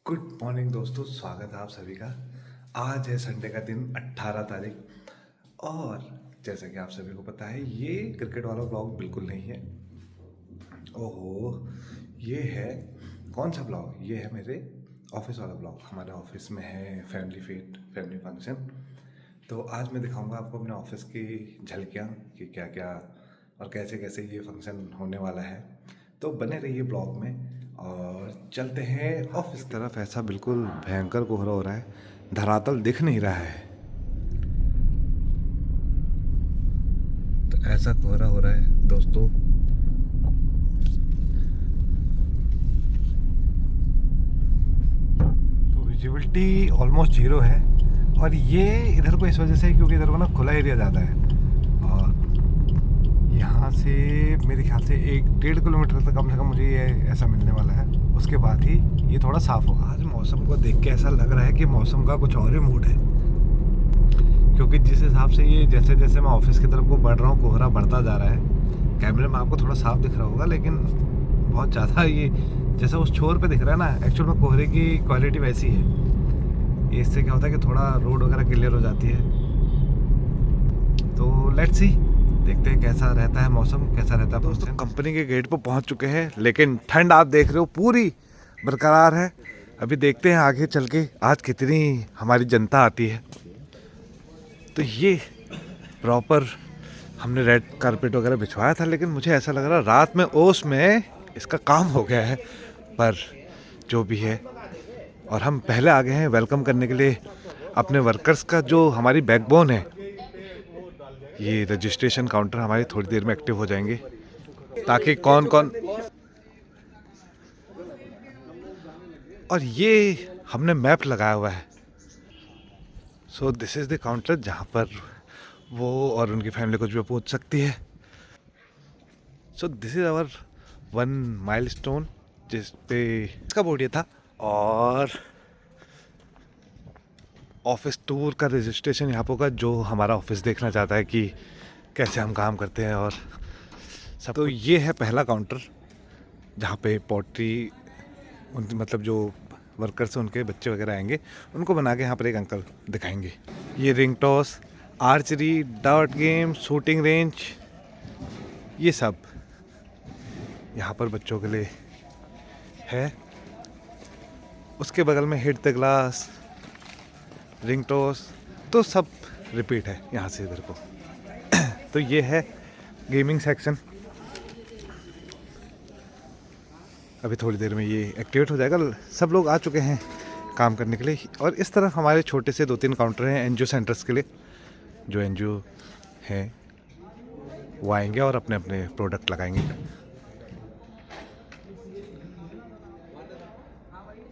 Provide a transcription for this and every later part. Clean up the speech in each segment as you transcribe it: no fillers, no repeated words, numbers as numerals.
Good morning दोस्तों, स्वागत है आप सभी का। आज है संडे का दिन 18 तारीख। और जैसा कि आप सभी को पता है, ये क्रिकेट वाला ब्लॉग बिल्कुल नहीं है। ओहो, ये है कौन सा ब्लॉग? ये है मेरे ऑफिस वाला ब्लॉग। हमारे ऑफिस में है फैमिली फीट, फैमिली फंक्शन। तो आज मैं दिखाऊंगा आपको अपने ऑफिस की झलकियाँ कि क्या क्या और कैसे कैसे ये फंक्शन होने वाला है। तो बने रहिए ब्लॉग में और चलते हैं ऑफिस की तरफ। ऐसा बिल्कुल भयंकर कोहरा हो रहा है, धरातल दिख नहीं रहा है। तो ऐसा कोहरा हो रहा है दोस्तों। तो विजिबिलिटी ऑलमोस्ट जीरो है। और ये इधर को इस वजह से, क्योंकि इधर को ना खुला एरिया ज़्यादा है। और यहाँ से मेरे ख्याल से 1-1.5 किलोमीटर तक कम से कम मुझे ये ऐसा मिलने वाला है। उसके बाद ही ये थोड़ा साफ़ होगा। आज मौसम को देख के ऐसा लग रहा है कि मौसम का कुछ और ही मूड है, क्योंकि जिस हिसाब से ये जैसे जैसे मैं ऑफिस की तरफ को बढ़ रहा हूँ, कोहरा बढ़ता जा रहा है। कैमरे में आपको थोड़ा साफ दिख रहा होगा, लेकिन बहुत ज़्यादा ये जैसे उस छोर पे दिख रहा है ना, एक्चुअल में कोहरे की क्वालिटी वैसी है। इससे क्या होता है कि थोड़ा रोड वगैरह क्लियर हो जाती है। तो लेट्स सी, देखते हैं कैसा रहता है मौसम, कैसा रहता है। दोस्तों कंपनी के गेट पर पहुंच चुके हैं, लेकिन ठंड आप देख रहे हो पूरी बरकरार है। अभी देखते हैं आगे चल के आज कितनी हमारी जनता आती है। तो ये प्रॉपर हमने रेड कारपेट वगैरह बिछवाया था, लेकिन मुझे ऐसा लग रहा रात में ओस में इसका काम हो गया है। पर जो भी है, और हम पहले आ गए हैं वेलकम करने के लिए अपने वर्कर्स का, जो हमारी बैकबोन है। ये रजिस्ट्रेशन काउंटर हमारी थोड़ी देर में एक्टिव हो जाएंगे, ताकि कौन कौन। और ये हमने मैप लगाया हुआ है। So this is the counter जहाँ पर वो और उनकी फैमिली कुछ भी पूछ सकती है। So this is our 1 milestone, जिस पे इसका बोर्ड ये था। और ऑफिस टूर का रजिस्ट्रेशन यहाँ पर होगा, जो हमारा ऑफिस देखना चाहता है कि कैसे हम काम करते हैं और सब। तो ये है पहला काउंटर, जहाँ पे पोट्री मतलब जो वर्कर्स हैं उनके बच्चे वगैरह आएंगे, उनको बना के यहाँ पर एक अंकल दिखाएंगे। ये ring toss, archery, dart game, shooting range, ये सब यहाँ पर बच्चों के लिए है। उसके बगल में hit the glass, ring toss, तो सब रिपीट है यहाँ से इधर को। तो ये है गेमिंग सेक्शन। अभी थोड़ी देर में ये एक्टिवेट हो जाएगा। सब लोग आ चुके हैं काम करने के लिए। और इस तरफ हमारे छोटे से 2-3 काउंटर हैं एनजीओ सेंटर्स के लिए। जो एनजीओ हैं वो आएंगे और अपने अपने प्रोडक्ट लगाएंगे।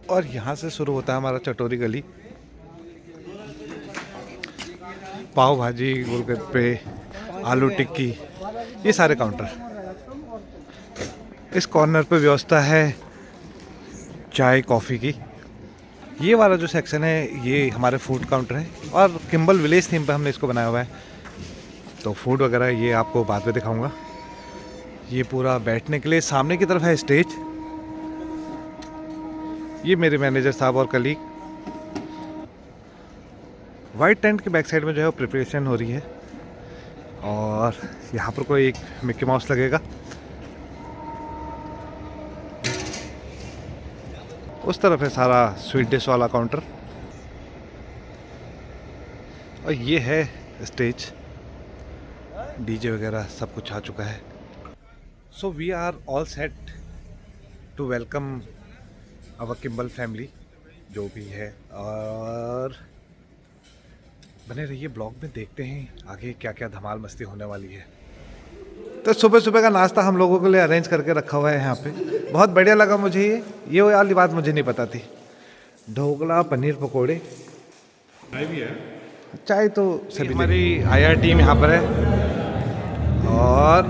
और यहाँ से शुरू होता है हमारा चटोरी गली। पाव भाजी, गोलगप्पे, आलू टिक्की, ये सारे काउंटर। इस कॉर्नर पे व्यवस्था है चाय कॉफ़ी की। ये वाला जो सेक्शन है ये हमारे फूड काउंटर है, और किम्बल विलेज थीम पे हमने इसको बनाया हुआ है। तो फूड वगैरह ये आपको बाद में दिखाऊंगा। ये पूरा बैठने के लिए सामने की तरफ है स्टेज। ये मेरे मैनेजर साहब और कलीग। वाइट टेंट के बैक साइड में जो है प्रिपरेशन हो रही है। और यहाँ पर कोई एक मिक्की माउस लगेगा। उस तरफ है सारा स्वीट डिश वाला काउंटर। और ये है स्टेज, डीजे वगैरह सब कुछ आ चुका है। So we are all set to welcome our Kimball family, जो भी है। और बने रहिए ब्लॉग में, देखते हैं आगे क्या क्या धमाल मस्ती होने वाली है। तो सुबह सुबह का नाश्ता हम लोगों के लिए अरेंज करके रखा हुआ है यहाँ पे। बहुत बढ़िया लगा मुझे ये वाली बात मुझे नहीं पता थी। ढोकला, पनीर पकोड़े, चाय भी है। चाय तो सभी। हमारी आईआर टीम यहाँ पर है, और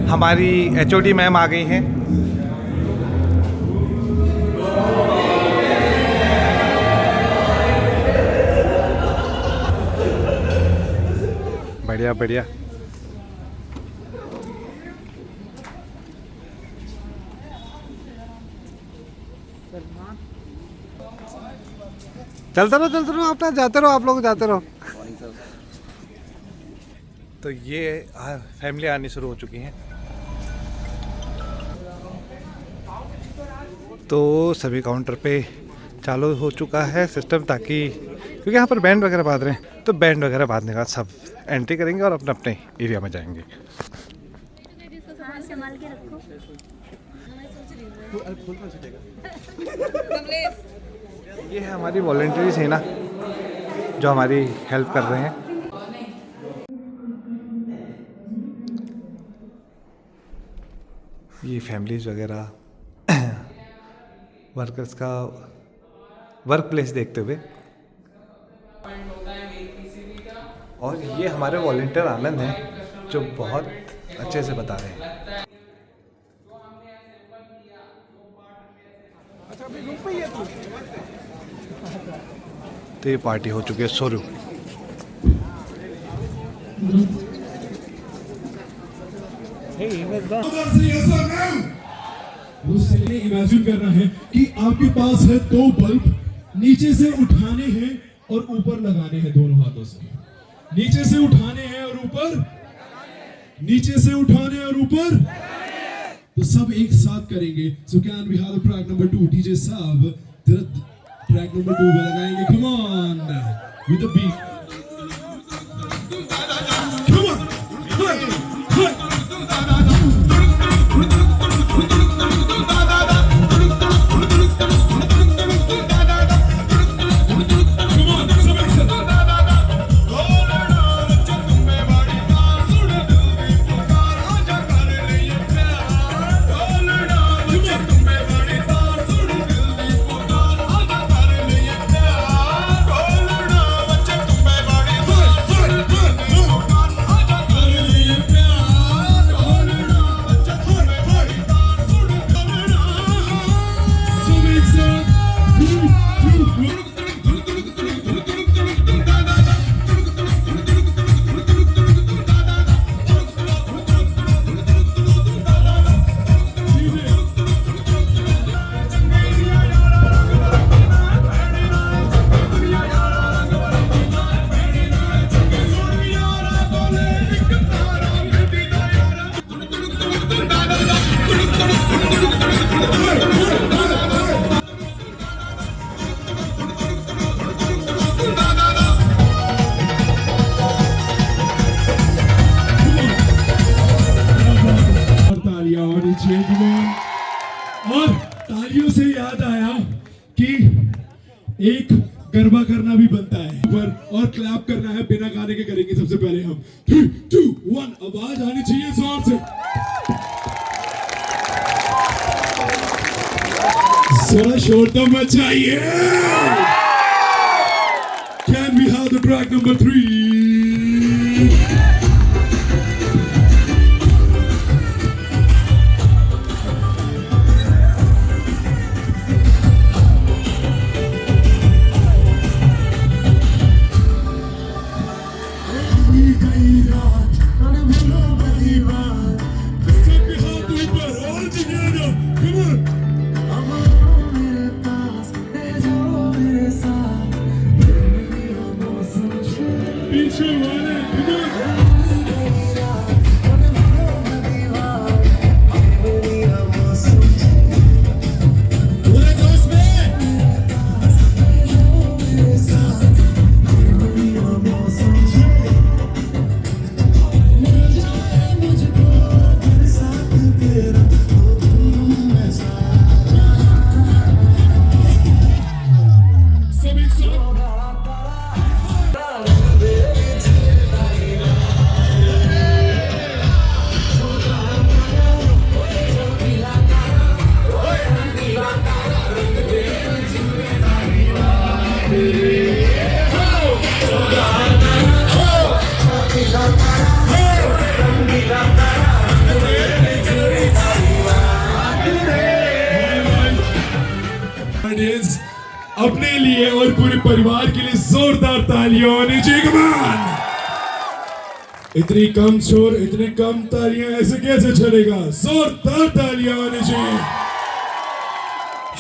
हमारी एचओडी मैम आ गई हैं। बढ़िया बढ़िया। चलते रहो अपना, जाते रहो, आप लोग जाते रहो। तो ये फैमिली आनी शुरू हो चुकी हैं। तो सभी काउंटर पे चालू हो चुका है सिस्टम, ताकि क्योंकि यहाँ पर बैंड वगैरह बांध रहे हैं, तो बैंड वगैरह बांधने के बाद सब एंट्री करेंगे और अपने अपने एरिया में जाएंगे। संभाल के रखो। ये है हमारी वॉलंटियर्स है ना, जो हमारी हेल्प कर रहे हैं। ये फैमिलीज वगैरह वर्कर्स का वर्क प्लेस देखते हुए। और ये हमारे वॉलंटियर आनंद हैं, जो बहुत अच्छे से बता रहे हैं। तो ये पार्टी हो चुकी है शुरू। इमेजिन करना है कि आपके पास है 2 बल्ब, नीचे से उठाने हैं और ऊपर लगाने हैं दोनों हाथों से। नीचे से उठाने हैं और ऊपर, नीचे से उठाने और ऊपर। तो सब एक साथ करेंगे। So can we have track number 2? DJ साहब ट्रैक नंबर 2 पे लगाएंगे। Come on with the beat. Come on. और तालियों से याद आया कि एक गरबा करना भी बनता है और क्लैप करना है, बिना गाने के करेंगे। सबसे पहले हम 3, 2, 1 आवाज आनी चाहिए जोर से। जरा शोर तो मचाइए। Can we have the track number 3? अपने लिए और पूरे परिवार के लिए जोरदार तालियां होनी चाहिए। कमान, इतनी कम शोर, इतनी कम तालियां ऐसे कैसे चलेगा? जोरदार तालियां होनी चाहिए।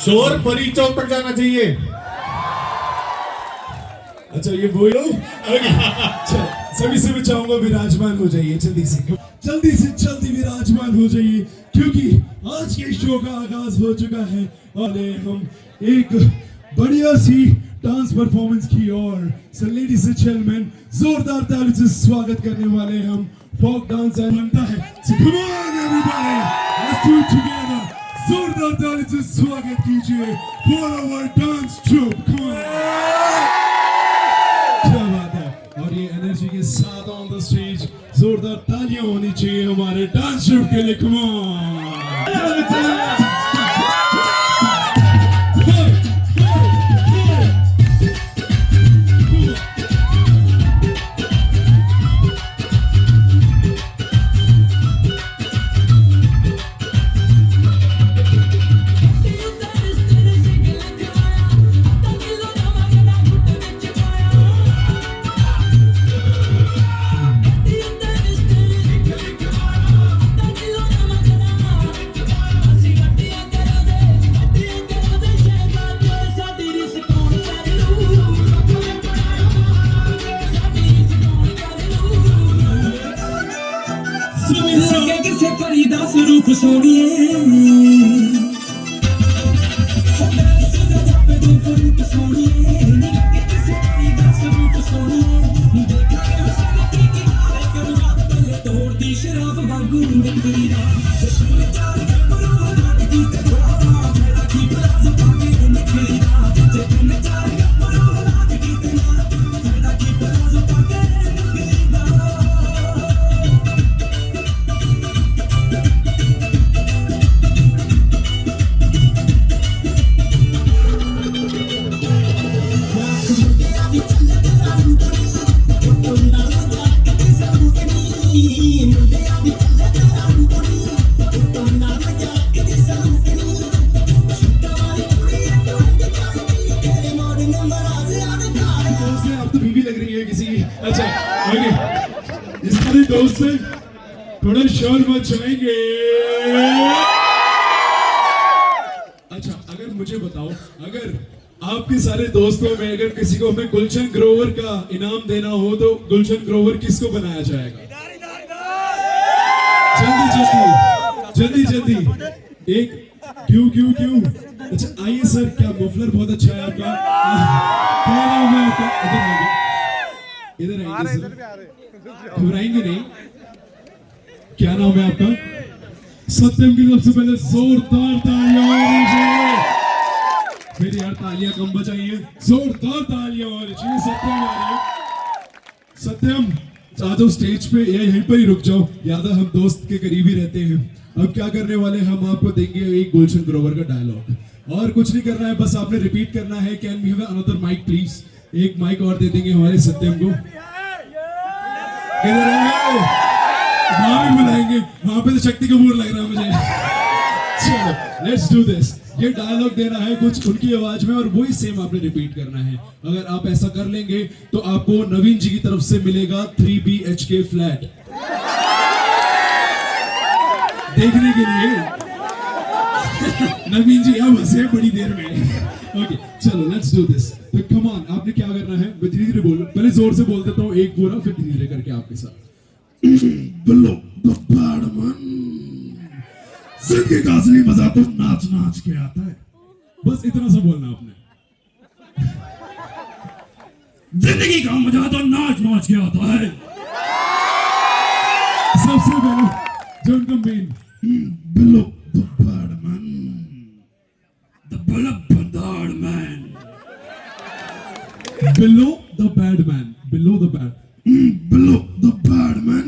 शोर परी चौक तक जाना चाहिए। अच्छा ये बोलो चल सभी से मैं चाहूंगा विराजमान हो जाइए जल्दी जल्दी विराजमान हो जाइए क्योंकि आज के शो का आगाज हो चुका है और हम एक बढ़िया सी डांस परफॉर्मेंस की ओर सो लेडीज एंड जेंटलमैन जोरदार ताली से स्वागत करने वाले हम फोक डांस बनता है so come on everybody let's do it together जोरदार ताली से स्वागत कीजिए for our dance troupe come on क्या बात है और ये एनर्जी के साथ ऑन द स्टेज जोरदार तालियां होनी चाहिए हमारे डांस ट्रूप के लिए कम ऑन लगे किसे परी दा स्वरूप सोनिए रूप सोनिए लगे किसे परी दा स्वरूप सोनिए देखा के हुसन की किनारे करवा पहले तोड़ दी शराब वांगू तेरा जश्न चार कमरो रात की तेरा मेरा की बराज पाके निकलेगा जश्न चार कमरो रात की तेरा मेरा की बराज पाके निकलेगा आप तो बीवी लग रही है किसी की अच्छा ओके इस सारे दोस्त से थोड़ा शोर मचाएंगे अच्छा अगर मुझे बताओ अगर आपके सारे दोस्तों में अगर किसी को हमें गुलशन ग्रोवर का इनाम देना हो तो गुलशन ग्रोवर किसको बनाया जाएगा जल्दी एक क्यों अच्छा आइए सर क्या मफलर बहुत अच्छा है आपका क्या नाम है आपका इधर आइए सर घबराएंगे नहीं क्या नाम है आपका सत्यम की सबसे पहले जोरदार तालियां होनी चाहिए फिर यार तालियां कम बजाइए जोरदार तालियां होनी चाहिए सत्यम आ रहे सत्यम आ जाओ स्टेज पे या यहीं पर ही रुक जाओ याद हम दोस्त के करीब ही रहते हैं अब क्या करने वाले हम आपको देंगे एक गुलशन ग्रोवर का डायलॉग और कुछ नहीं करना है बस आपने रिपीट करना है can we have another mic please एक माइक और दे देंगे हमारे सत्यम को किधर है वहां भी बुलाएंगे वहां पे तो शक्ति कपूर लग रहा है मुझे चलो लेट्स डू दिस ये डायलॉग देना है कुछ उनकी आवाज में और वही सेम आपने रिपीट करना है अगर आप ऐसा कर लेंगे तो आपको नवीन जी की तरफ से मिलेगा 3 BHK फ्लैट देखने के लिए नवीन जी अब हंसे बड़ी देर में ओके चलो लेट्स डू दिस तो कम ऑन आपने क्या करना है मैं धीरे धीरे बोलो पहले जोर से बोल देता हूँ एक पूरा फिर धीरे धीरे करके आपके साथ बोलो द बैडमैन जिंदगी का असली मजा तो नाच के आता है बस इतना सा बोलना आपने जिंदगी का मजा तो नाच के आता है सबसे पहले जो उनका main below the badman the badman below the badman below the badman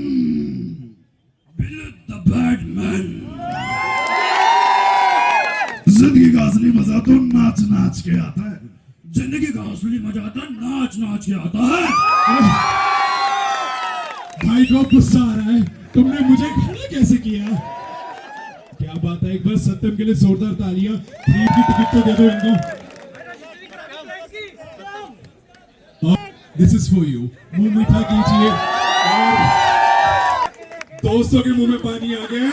जिंदगी का असली मजा तो नाच के आता है जिंदगी का असली मजा तो नाच के आता है भाई को गुस्सा आ रहा है तुमने मुझे खड़ा कैसे किया क्या बात है एक बार सत्यम के लिए जोरदार तालियां 3 की टिकट तो दे दो इनको दिस इज फॉर यू मुंह मीठा कीजिए और दोस्तों के मुंह में पानी आ गया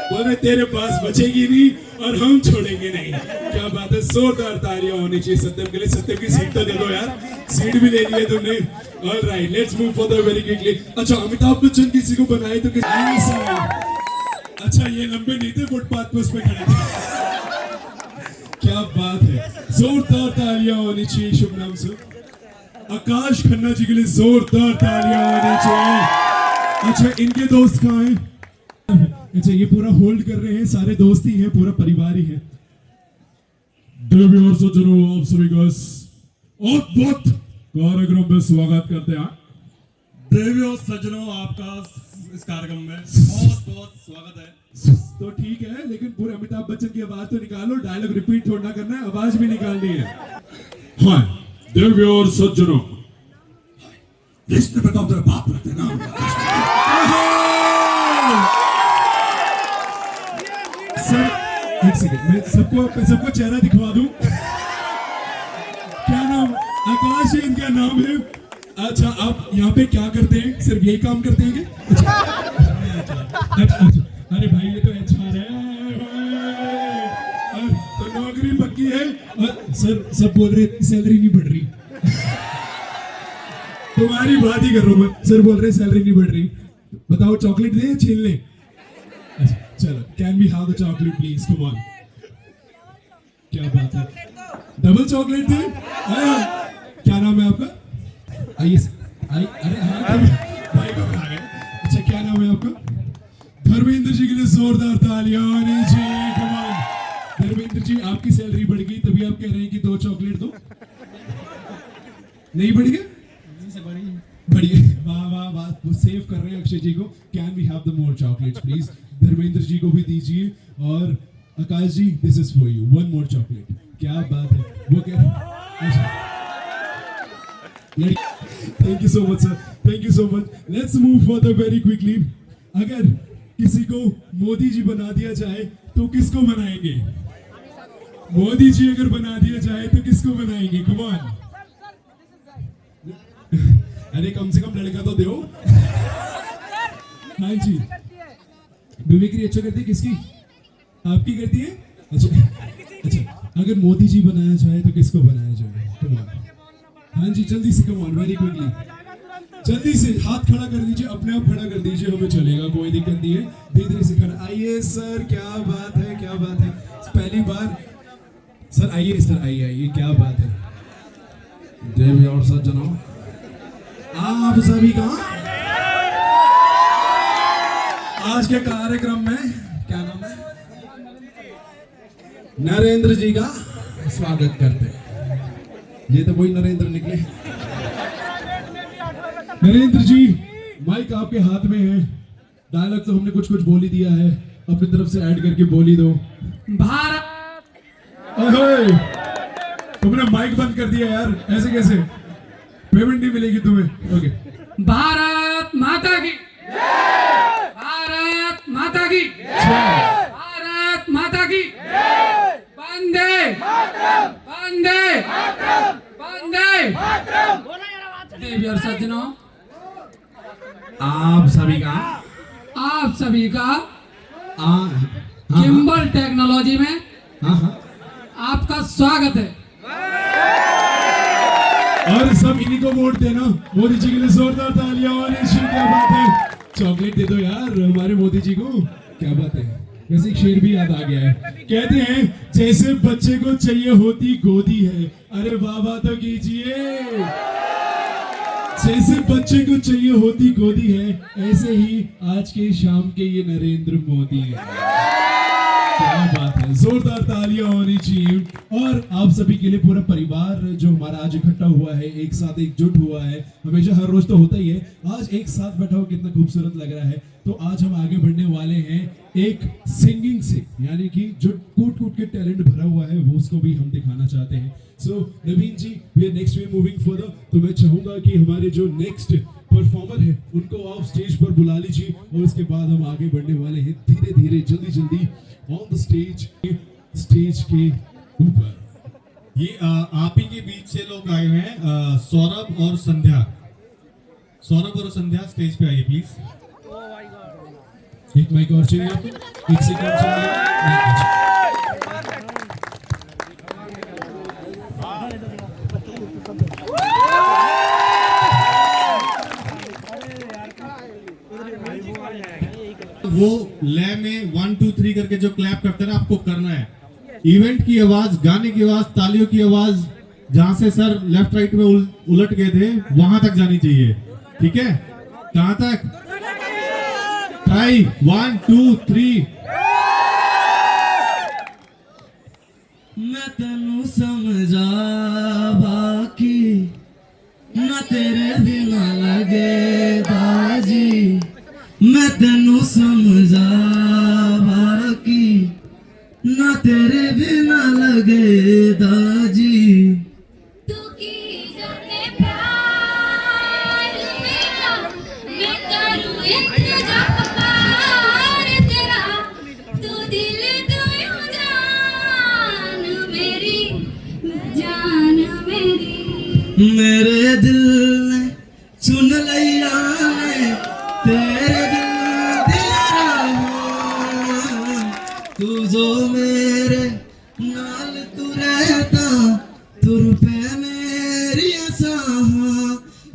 बोल रहे तेरे पास बचेगी नहीं और हम छोड़ेंगे नहीं। क्या बात है, जोरदार तालियां होनी चाहिए सत्यम के लिए। सत्यम की सीट तो दे दो यार, सीट भी ले ली है तुमने। Alright, let's move further very quickly. अच्छा, अमिताभ बच्चन किसी को बनाए तो किसी। अच्छा, ये लंबे नहीं थे, फुटपाथ पे उस पे खड़े थे। क्या बात है, जोरदार तालियां होनी चाहिए शुभ नाम से। आकाश खन्ना जी के लिए जोरदार तालियां होनी चाहिए। अच्छा, इनके दोस्त कहाँ हैं? अच्छा, ये पूरा होल्ड कर रहे हैं, सारे दोस्त ही हैं, पूरा परिवार ही है। देवी और सज्जनों, आप सभी का बहुत कार्यक्रम में स्वागत करते हैं। देवी और सज्जनों, आपका इस कार्यक्रम में बहुत बहुत स्वागत है। तो ठीक है, लेकिन पूरे अमिताभ बच्चन की आवाज तो निकालो, डायलॉग रिपीट थोड़ा करना है, आवाज भी निकालनी है। हाँ, देवी और सज्जनों, रिश्ते में तो तेरे बाप रखते ना। सर, एक सेकंड, मैं सबको चेहरा दिखवा दूं। क्या नाम? आकाश है इनका नाम है। अच्छा, आप यहाँ पे क्या करते हैं? सिर्फ यही काम करते हैं क्या? अच्छा, अरे भाई ये तो HR है। तो नौकरी पक्की है। और सर, सब बोल रहे सैलरी नहीं बढ़ रही। तुम्हारी बात ही कर रहा हूँ मैं। सर बोल रहे सैलरी नहीं बढ़ रही। बताओ, चॉकलेट दें या छीन लें? अच्छा, चलो, can we have the chocolate please, come on. क्या बात है, डबल चॉकलेट दे। क्या नाम है आपका? आइए, अरे हाँ, भाई को आ गए। अच्छा, क्या नाम है आपका? धर्मेंद्र जी के लिए जोरदार तालियां होनी चाहिए, कम ऑन। धर्मेंद्र जी, आपकी सैलरी बढ़ गई, तभी आप कह रहे हैं कि 2 चॉकलेट दो। नहीं बढ़ गया? बढ़िया, वाह वाह वाह, वो सेव कर रहे हैं अक्षय जी को। Can we have the more chocolates please? Dharmendra ji को भी दीजिए। और Akash ji, this is for you, 1 more chocolate. क्या बात है, वो कह thank you so much sir, thank you so much. Let's move further very quickly. अगर किसी को मोदी जी बना दिया जाए तो किसको बनाएंगे? मोदी जी अगर बना दिया जाए तो किसको बनाएंगे? Come on. अरे कम से कम लड़का तो दो। हाँ जी, मिमिक्री अच्छा करती है किसकी? आपकी करती है? अच्छा, अगर मोदी जी बनाया जाए तो किसको बनाया जाए? Come on. हाँ जी, जल्दी से, कम ऑन, वेरी क्विकली, जल्दी से हाथ खड़ा कर दीजिए, अपने आप खड़ा कर दीजिए, हमें चलेगा, कोई दिक्कत नहीं है। धीरे धीरे से खड़ा। आइए सर, क्या बात है, क्या बात है, पहली बार सर। आइए सर, आइए, क्या बात है। देवी और सज्जनों, आप सभी का आज के कार्यक्रम में क्या नाम है? नरेंद्र जी का स्वागत करते हैं। ये तो वही नरेंद्र निकले। नरेंद्र जी, माइक आपके हाथ में है। डायलॉग तो हमने कुछ बोल ही दिया है, अपनी तरफ से ऐड करके बोल ही दो। भारत। तुमने माइक बंद कर दिया यार, ऐसे कैसे? पेमेंट नहीं मिलेगी तुम्हें। ओके। भारत माता की, भारत माता की, भारत माता की, वंदे वंदे वंदे। देवी और सज्जनों, आप सभी का किम्बल टेक्नोलॉजी में हाँ आपका स्वागत है। और सब इन्हीं को वोट देना। मोदी जी के लिए जोरदार तालियां होनी चाहिए। क्या बात है, चॉकलेट दे दो यार हमारे मोदी जी को। क्या बात है, वैसे एक शेर भी याद आ गया है। कहते हैं जैसे बच्चे को चाहिए होती गोदी है। अरे वाह वाह तो कीजिए। जैसे बच्चे को चाहिए होती गोदी है, ऐसे ही आज के शाम के ये नरेंद्र मोदी है। क्या बात है, जोरदार तालियां होनी चाहिए। और आप सभी के लिए पूरा परिवार जो हमारा आज इकट्ठा हुआ है, एक साथ एकजुट हुआ है। हमेशा हर रोज तो होता ही है, आज एक साथ बैठा हो कितना खूबसूरत लग रहा है। तो आज हम आगे बढ़ने वाले हैं एक सिंगिंग से, यानी कि जो कूट कूट के टैलेंट भरा हुआ है वो उसको भी हम दिखाना चाहते हैं। So Naveen ji, we are next way moving further. तो मैं चाहूंगा कि हमारे जो नेक्स्ट परफॉर्मर है उनको आप स्टेज पर बुला लीजिए, और उसके बाद हम आगे बढ़ने वाले हैं धीरे धीरे, जल्दी जल्दी ऑन द स्टेज के ऊपर। ये आप ही के बीच से लोग आए हैं, सौरभ और संध्या। सौरभ और संध्या स्टेज पे आइए प्लीज। एक माइक और चाहिए आपको? एक सेकंड चाहिए? नहीं, अच्छा। वो लय में 1 2 3 करके जो क्लैप करते हैं ना, आपको करना है। इवेंट की आवाज, गाने की आवाज, तालियों की आवाज जहां से सर लेफ्ट राइट में उलट गए थे वहां तक जानी चाहिए, ठीक है? कहां तक? ट्राई 1 2 3। मैं तेनू समझा बाकी ना तेरे बिना लगे दाजी, मैं तेनू समझा बाकी ना तेरे बिना लगे दाजी। तू की जाने प्यार मेरा, मैं करूँ इंतजार तेरा, तू दिल तू यूं जान मेरी, जान मेरी। मेरे दिल ने चुन लिया ने तेरे दिल रहा, तू जो मेरे नाल तू रहता, तुर पे मेरी आसा,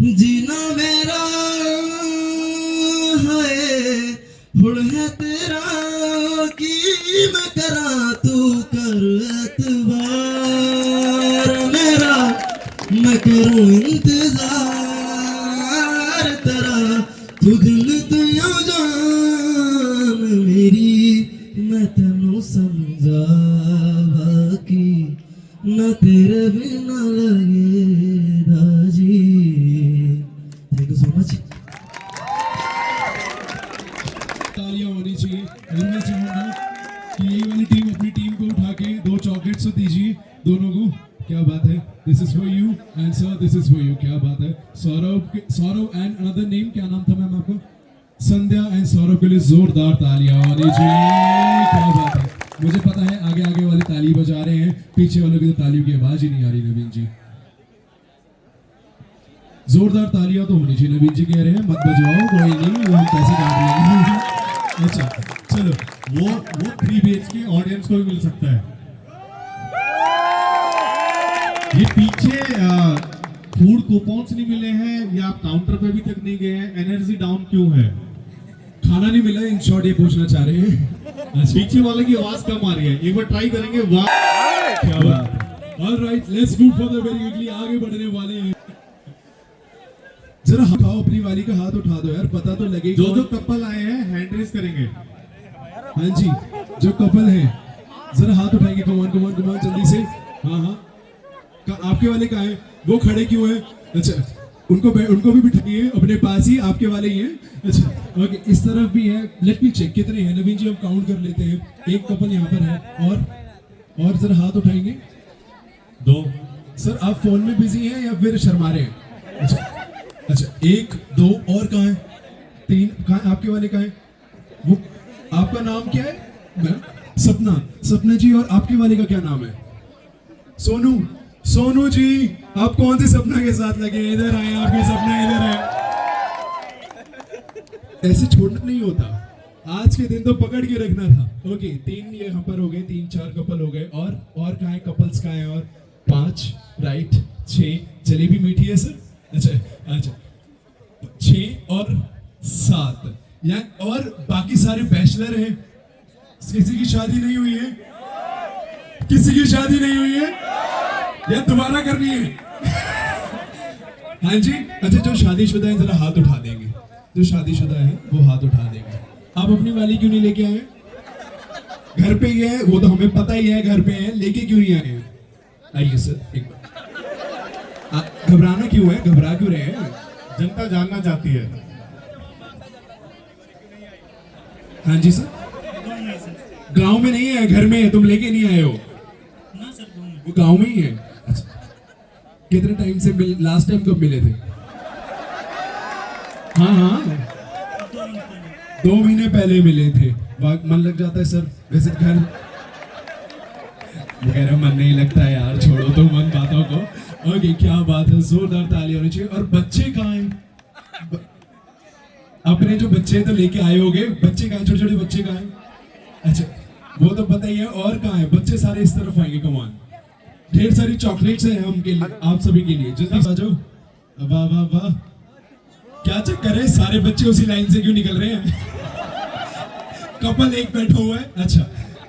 जीना मेरा है हुड़ है तेरा की मैं करा, तू कर एतबार मेरा, मैं करूं इंतजार तेरा, तू दिल तू यूं जान मेरी, मैं तेनू समझा बाकी ना तेरे बिना लगे दाजी। Thank you so much. तालियां होनी चाहिए। और मैं चाहूंगा कि ये वाली टीम अपनी टीम को उठा के 2 चॉकलेट्स तो दीजिए दोनों को। क्या बात है? This is for you and sir this is for you. क्या बात है? सौरभ एंड अनदर नेम, क्या नाम था मैम आपका? संध्या एंड सौरभ के लिए जोरदार तालियां होनी चाहिए। क्या बात है? मुझे पता है आगे आगे वाले ताली बजा रहे हैं, पीछे वालों की तो तालियों की आवाज ही नहीं आ रही। नवीन जी जोरदार तालियां तो होनी चाहिए। नवीन जी कह रहे हैं मत बजवाओ, कोई नहीं, वो हम पैसे काट लेंगे। अच्छा चलो, वो 3 BHK ऑडियंस को भी मिल सकता है। ये पीछे फूड कूपन्स नहीं मिले हैं या आप काउंटर पे भी तक नहीं गए हैं, एनर्जी डाउन क्यों है? खाना नहीं मिला, इन शॉर्ट ये पूछना चाह रहे हैं। पीछे वाले की आवाज कम आ रही है, एक बार ट्राई करेंगे। वाह क्या बात है? Alright, let's go for the very quickly, आगे बढ़ने वाले हैं। जरा खाओ, अपनी वाली का हाथ उठा दो यार, पता तो लगे। जो जो कपल आए हैं हैंड रेस करेंगे। हाँ जी, जो कपल हैं जरा हाथ उठाएंगे। कमान कमान कमान जल्दी से। हाँ हाँ, आपके वाले कहाँ हैं? वो खड़े क्यों हैं? अच्छा, उनको भी बिठाइए अपने पास ही, आपके वाले ही हैं। अच्छा ओके, इस तरफ भी है। लेट मी चेक कितने हैं नवीन जी, हम काउंट कर लेते हैं। एक कपल यहाँ पर है और जरा हाथ उठाएंगे। 2। सर आप फोन में बिजी हैं या फिर शर्मा रहे हैं? अच्छा 1 2 और कहाँ है? 3 कहाँ? आपके वाले कहाँ है? वो आपका नाम क्या है मैम? सपना जी। और आपके वाले का क्या नाम है? सोनू जी। आप कौन सी सपना के साथ लगे? इधर आए, आपकी सपना इधर है। ऐसे छोड़ना नहीं होता, आज के दिन तो पकड़ के रखना था। ओके 3 यहाँ पर हो गए, 3-4 कपल हो गए। और कहाँ है? कपल्स कहाँ है? और 5 राइट, 6 जलेबी मीठी है सर। अच्छा 6 और 7 या और बाकी सारे बैचलर हैं। किसी की शादी नहीं हुई है? किसी की शादी नहीं हुई है या दोबारा करनी है? हाँ जी। अच्छा, जो शादीशुदा है जरा हाथ उठा देंगे। जो शादीशुदा है वो हाथ उठा देंगे। आप अपनी वाली क्यों नहीं लेके आए? घर पे ही है, वो तो हमें पता ही है घर पे है, लेके क्यों नहीं आए? आइए सर एक बार। घबराना क्यों है? घबरा क्यों रहे हैं? जनता जानना चाहती है। हाँ जी सर। गांव में नहीं है, घर में है, तुम लेके नहीं आए हो? वो गांव में ही है। अच्छा, कितने टाइम से लास्ट टाइम कब मिले थे? हाँ 2 महीने पहले मिले थे। मन लग जाता है सर वैसे घर? वो कह रहा मन नहीं लगता है यार, छोड़ो तो मन बातों को। ओके क्या बात है, जोरदार ताली होनी चाहिए। और बच्चे कहाँ हैं? अपने जो बच्चे तो लेके आए होगे, बच्चे कहाँ, छोटे छोटे बच्चे कहाँ हैं? अच्छा वो तो पता ही है, और कहाँ है बच्चे? सारे इस तरफ आएंगे, कमान। ढेर सारी चॉकलेट्स हैं हमके लिए, आप सभी के लिए, जल्दी आ जाओ। वाह वाह वाह, क्या चक्कर है, सारे बच्चे उसी लाइन से क्यों निकल रहे हैं? कपल एक बैठा हुआ है, अच्छा,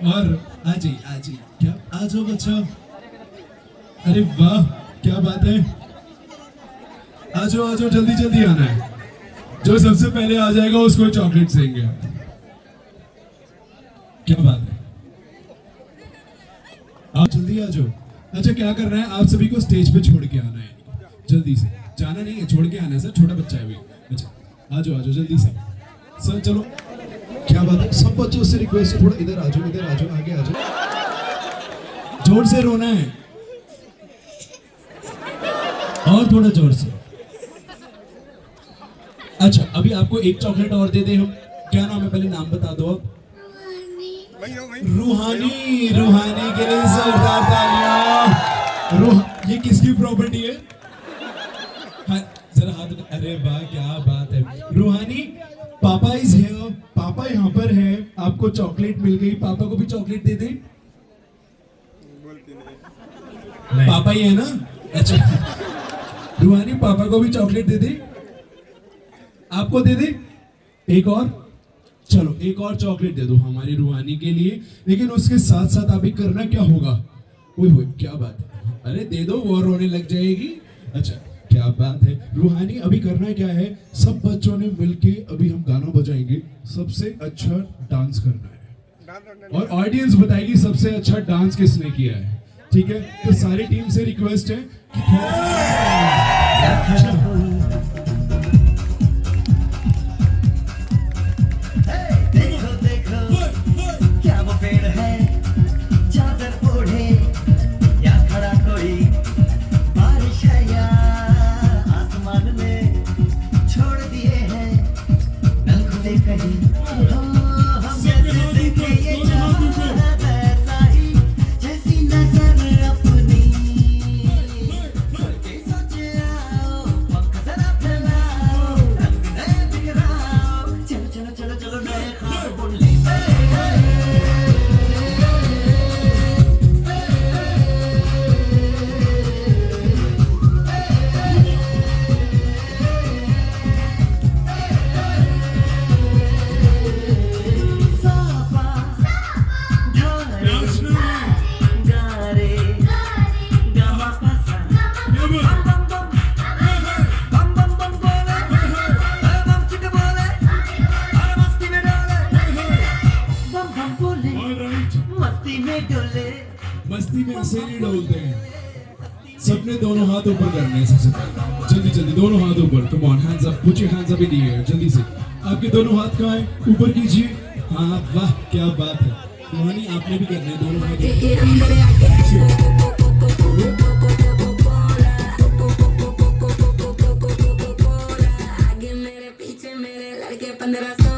और आ जाइए, क्या आ जाओ बच्चा, अरे वाह क्या बात है, आ जाओ जल्दी जल्दी आना है, जो सबसे पहले आ जाएगा उसको चॉकलेट देंगे। क्या बात है, आप जल्दी आ जाओ। अच्छा क्या कर रहे हैं, आप सभी को स्टेज पे छोड़ के आना है, जल्दी से, जाना नहीं है, छोड़ के आना है सर, छोटा बच्चा है अभी। अच्छा आ जाओ जल्दी से सर, चलो क्या बात है, सब बच्चों से रिक्वेस्ट है, थोड़ा इधर आ जाओ, आगे आ जाओ, जोर से रोना है, और थोड़ा जोर से। अच्छा अभी आपको एक चॉकलेट और दे दे हम, क्या नाम है पहले नाम बता दो आप। रूहानी, रूहानी के लिए जोरदार तालियां। ये किसकी प्रॉपर्टी है? हाँ, जरा हाथ, अरे वाह क्या बात है। रूहानी पापा इज हियर, पापा यहाँ पर है, आपको चॉकलेट मिल गई, पापा को भी चॉकलेट दे दे। पापा ही है ना, अच्छा रूहानी पापा को भी चॉकलेट दे दे, आपको दे दे एक और, चलो एक और चॉकलेट दे दो हमारी रूहानी के लिए, लेकिन उसके साथ साथ अभी करना क्या होगा, ओए होए क्या बात है, अरे दे दो वो रोने लग जाएगी। अच्छा क्या बात है रूहानी, अभी करना क्या है, सब बच्चों ने मिलके अभी हम गाना बजाएंगे, सबसे अच्छा डांस करना है और ऑडियंस बताएगी सबसे अच्छा डांस किसने किया है, ठीक है? तो सारी टीम से रिक्वेस्ट है देखो देखो क्या वो पेड़ है, चादर ओढ़े या खड़ा कोई, बारिश है या आसमान में छोड़ दिए हैं नल खुले कहीं, हम जैसे देखे ये जहां वैसा ही, जैसी नजर अपनी करके सोचे आओ, पंख जरा फैलाओ, रंग नए बिखराओ, चलो चलो चलो चलो नए ख्वाब बुन ले। सापा धारे गारे गमा पसा बम बम बम बम बम बम बोले, अरे बम चिक बोले, अरे मस्ती में डोले, बम बम बोले मस्ती में डोले। मस्ती में ऐसे नहीं डोलते हैं, सबने दोनों हाथ ऊपर करने हैं सबसे पहले, जल्दी जल्दी दोनों हाथ ऊपर, come on hands up, put your hands up in the air, जल्दी से आपके दोनों हाथ कहाँ हैं, ऊपर कीजिए, हाँ वाह क्या बात है, रूहानी आपने भी करना है दोनों हाथ। आगे मेरे पीछे मेरे लड़के 15-16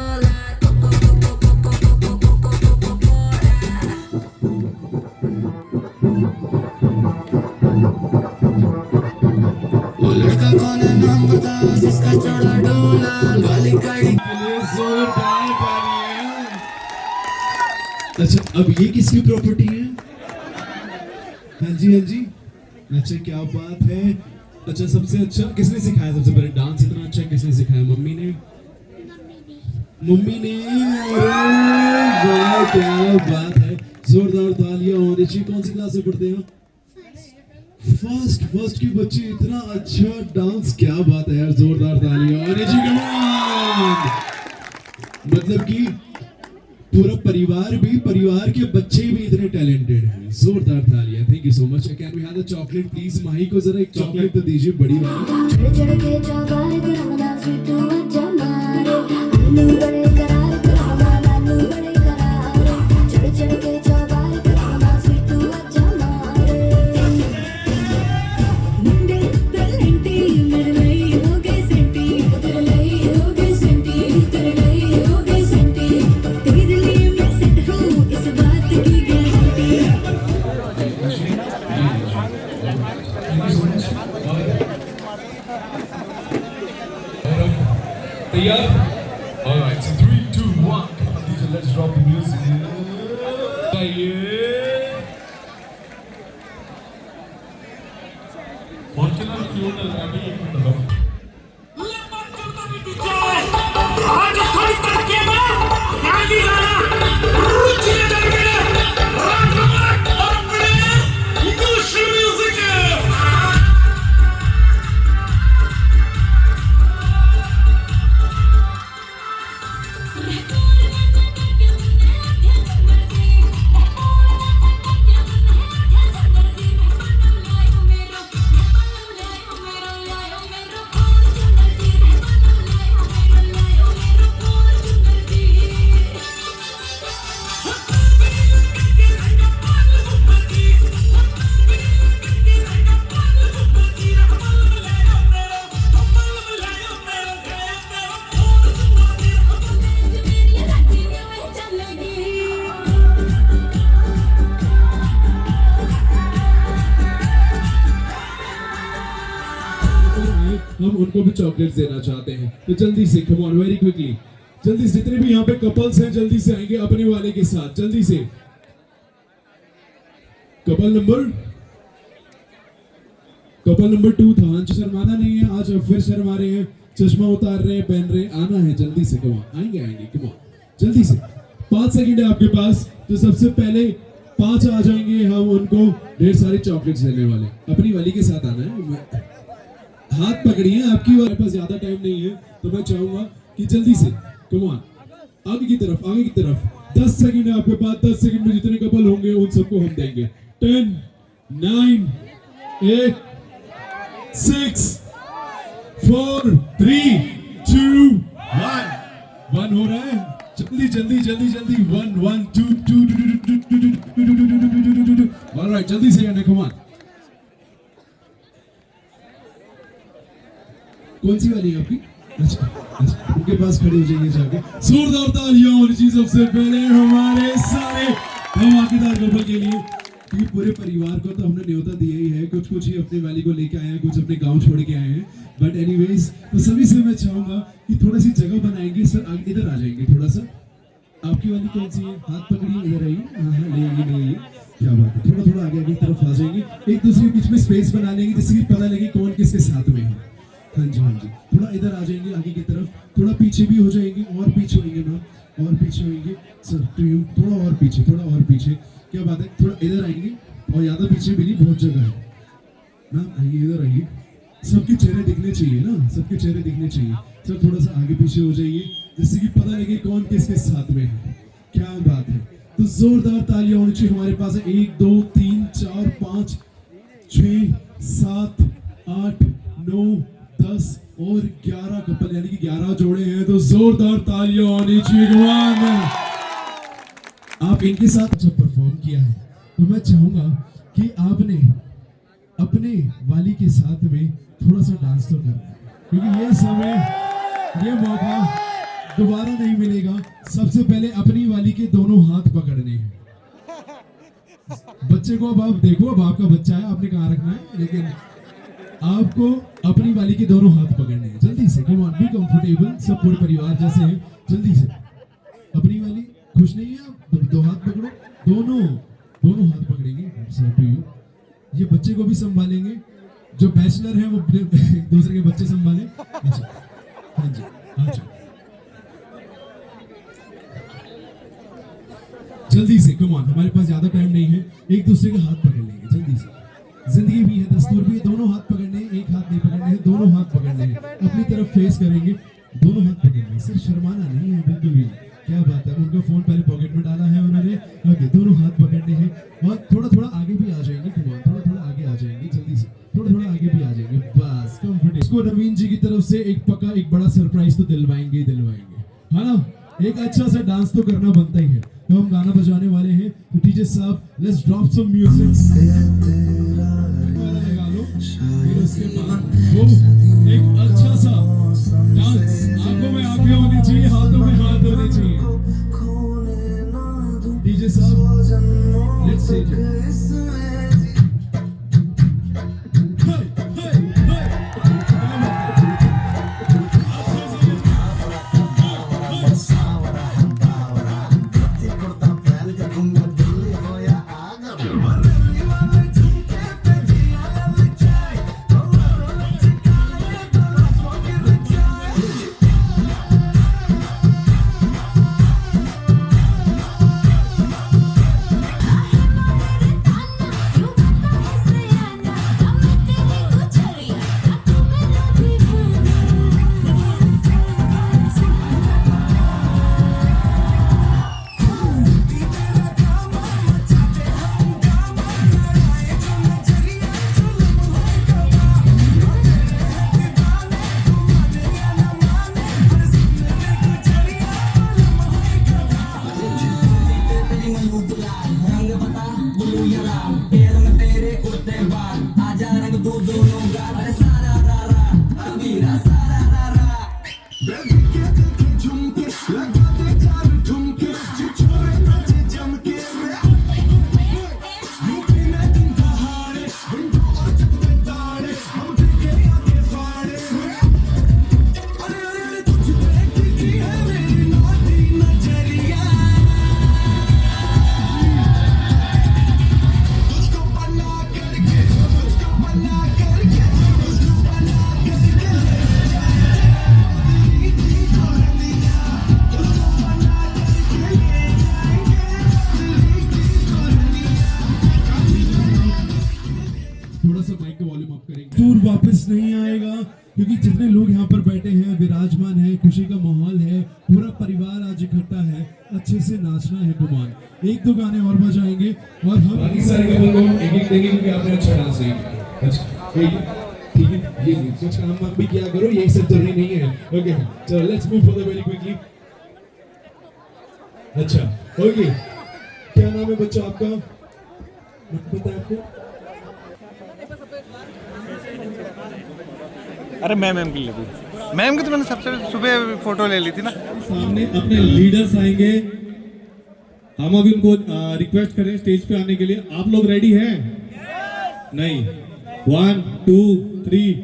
वो लड़का कौन है नाम बता, जिसका चौड़ा डोला वाली गाड़ी। के लिए जोरदार तालियां। अच्छा अब ये किसकी प्रॉपर्टी है? हाँ जी, अच्छा क्या बात है। अच्छा सबसे अच्छा किसने सिखाया, सबसे पहले डांस इतना अच्छा किसने सिखाया, मम्मी ने? अरे वाह क्या बात है, जोरदार तालियां होनी चाहिए। कौन सी क्लास में पढ़ते हैं? फर्स्ट की बच्ची, इतना अच्छा डांस, क्या बात है यार, जोरदार तालियां होनी चाहिए। Come on! मतलब कि पूरा परिवार भी, परिवार के बच्चे भी इतने टैलेंटेड हैं, जोरदार तालियां। Thank you so much. Can we have the chocolate please? Mahi को जरा एक चॉकलेट तो दीजिए, बड़ी वाली। चढ़ चढ़ के चौबार कराना स्वीटू अज्जा मारे, अन्नू बड़े करार कराना, नानू बड़े करार, चढ़ चढ़ के चौबार कराना स्वीटू अज्जा मारे। मुंडे टैलेंटी मेरे लिए हो गए सेंटी, तेरे लिए हो गए सेंटी, तेरे लिए हो गए सेंटी, तेरे लिए मैं सेट हूँ इस बात की गारंटी। तैयार? फॉर्च्यूनर फ्यूनर गाड़ी मतलब आज थोड़ी तरक्की में ध्यान दी गाना रुचि ले जाएंगे राजकुमार और अपने इंग्लिश म्यूजिक हम उनको भी चॉकलेट्स देना चाहते हैं तो जल्दी से कम ऑन वेरी क्विकली जल्दी से जितने भी यहाँ पे कपल्स हैं जल्दी से आएंगे अपने वाले के साथ जल्दी से कपल नंबर 2 था आज शर्माना नहीं है आज अब फिर शर्मा रहे हैं चश्मा उतार रहे हैं पहन रहे हैं आना है जल्दी से कम ऑन आएंगे कम ऑन जल्दी से 5 सेकंड है आपके पास तो सबसे पहले 5 आ जाएंगे हम उनको ढेर सारी चॉकलेट्स देने वाले अपनी वाली के साथ आना है हाथ पकड़िए आपकी मेरे पास ज्यादा टाइम नहीं है तो मैं चाहूंगा कि जल्दी से कम ऑन आगे की तरफ 10 सेकंड है आपके पास 10 सेकंड में जितने कपल होंगे उन सबको हम देंगे 10 9 8 6 4 3 2 1 हो रहा है जल्दी 1 1 2 ऑलराइट जल्दी से आना कम ऑन कौन सी वाली है आपकी अच्छा उनके पास खड़े हो जाइए जाके जोरदार तालियां होनी चाहिए सबसे पहले हमारे सारे धमाकेदार कपल के लिए क्योंकि पूरे परिवार को तो हमने न्योता दिया ही है कुछ ही अपने वाली को लेके आए हैं कुछ अपने गांव छोड़ के आए हैं बट एनीवेज तो सभी से मैं चाहूंगा कि थोड़ा सी जगह बनाएंगे सर इधर आ जाएंगे थोड़ा सा आपकी वाली कौन सी है हाथ पकड़िए इधर आइए हाँ ले क्या बात है थोड़ा आगे की तरफ आ जाएंगे एक दूसरे के बीच में स्पेस बना लेंगे जिससे कि पता लगे कौन किसके साथ में है हाँ जी थोड़ा इधर आ जाएंगे आगे की तरफ थोड़ा पीछे भी हो जाएंगे और पीछे होंगे मैम और पीछे होंगे सर टू यू थोड़ा और पीछे क्या बात है थोड़ा इधर आएंगे और ज्यादा पीछे भी नहीं बहुत जगह है मैम आइए इधर आइए सबके चेहरे दिखने चाहिए सर थोड़ा सा आगे पीछे हो जाइए जिससे कि पता लगे कौन किसके साथ में है क्या बात है तो जोरदार तालियां होनी चाहिए हमारे पास है 1 2 3 4 5 6 7 8 9 10 और 11 कपल यानी कि 11 जोड़े हैं तो जोरदार तालियां होनी चाहिए भगवान आप इनके साथ जब परफॉर्म किया है तो मैं चाहूंगा कि आपने अपने वाली के साथ में थोड़ा सा डांस तो करना है क्योंकि ये समय ये मौका दोबारा नहीं मिलेगा सबसे पहले अपनी वाली के दोनों हाथ पकड़ने हैं बच्चे को अब आप देखो अब आपका बच्चा है आपने कहाँ रखना है लेकिन आपको अपनी वाली के दोनों हाथ पकड़ने हैं जल्दी से कम ऑन बी कंफर्टेबल सब पूरे परिवार जैसे हैं जल्दी से अपनी वाली खुश नहीं है आप दो हाथ पकड़ो दोनों हाथ पकड़ेंगे ये बच्चे को भी संभालेंगे जो बैचलर है वो दूसरे के बच्चे संभालें अच्छा हाँ जी जल्दी से कम ऑन हमारे पास ज्यादा टाइम नहीं है एक दूसरे के हाथ पकड़ लेंगे जल्दी से जिंदगी भी है दस्तूर भी है दोनों हाथ पकड़ने हैं एक हाथ नहीं पकड़ने हैं दोनों हाथ पकड़ने हैं अपनी तरफ फेस करेंगे दोनों हाथ पकड़ने हैं सिर्फ शर्माना नहीं है बिल्कुल भी क्या बात है उनका फोन पहले पॉकेट में डाला है उन्होंने ओके दोनों हाथ पकड़ने हैं और थोड़ा आगे भी आ जाएंगे कम ऑन थोड़ा आगे आ जाएंगे जल्दी से थोड़ा आगे भी आ जाएंगे बस कंफर्टेबल इसको नवीन जी की तरफ से एक बड़ा सरप्राइज तो दिलवाएंगे है ना एक अच्छा सा डांस तो करना बनता ही है तो हम गाना बजाने वाले हैं तो टीचर साहब लेट्स ड्रॉप सम म्यूजिक लगा लो फिर उसके बाद वो एक अच्छा सा डांस आंखों में आंखें होनी चाहिए हाथों में हाथ होने चाहिए डीजे साहब लेट्स से थोड़ा सा माइक का वॉल्यूम अप करेंगे। टूर वापस नहीं आएगा क्योंकि जितने लोग यहाँ पर बैठे हैं विराजमान है, खुशी का माहौल है, पूरा परिवार आज इकट्ठा है, अच्छे से नाचना है। गुमान एक दो गाने और बजाएंगे और हम बाकी सारे कपल को एक एक देंगे क्योंकि आपने अच्छा डांस किया। अच्छा ठीक है, ये कुछ काम आप भी किया करो, यही सब जरूरी नहीं है। ओके चलो let's move for the very quickly. अच्छा ओके, क्या नाम है बच्चा आपका? पता है आपको? अरे मैम की ले ली, मैम की तो मैंने सबसे सुबह फोटो ले ली थी ना। सामने अपने लीडर्स आएंगे, हम अभी उनको रिक्वेस्ट करें स्टेज पे आने के लिए। आप लोग रेडी हैं? नहीं, 1 2 3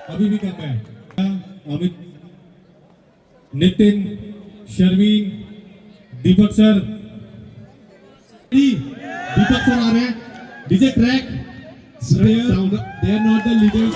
अभी भी कम है। अमित, नितिन, शर्मीन, दीपक सर, दीपक सर आ रहे हैं। DJ track, They are not the leaders.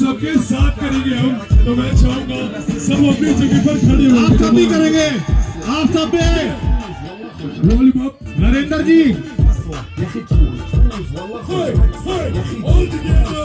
सबके साथ करेंगे हम, तो मैं चाहूंगा सब अपनी जगह पर खड़े हो। आप सब भी करेंगे, आप सब भी। Volume up. Narendra ji, all together.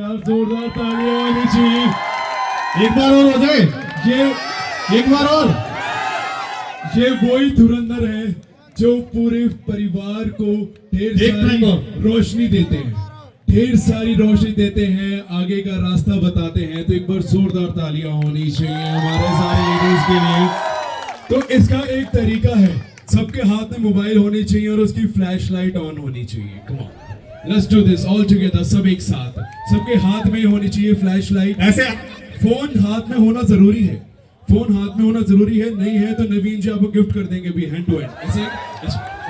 यार जोरदार तालियां होनी चाहिए। एक बार और हो जाए, एक बार और। ये वही धुरंधर है जो पूरे परिवार को ढेर एक सारी टाइम और। रोशनी देते हैं, ढेर सारी रोशनी देते हैं, आगे का रास्ता बताते हैं। तो एक बार जोरदार तालियां होनी चाहिए हमारे सारे लीडर्स के लिए। तो इसका एक तरीका है, सबके हाथ में मोबाइल होनी चाहिए और उसकी फ्लैश लाइट ऑन होनी चाहिए। Come on, let's do this all together, सब एक साथ। सबके हाथ में होनी चाहिए फ्लैश लाइट। ऐसे फोन हाथ में होना जरूरी है, फोन हाथ में होना जरूरी है। नहीं है तो नवीन जी आपको गिफ्ट कर देंगे भी हैंड टू हैंड।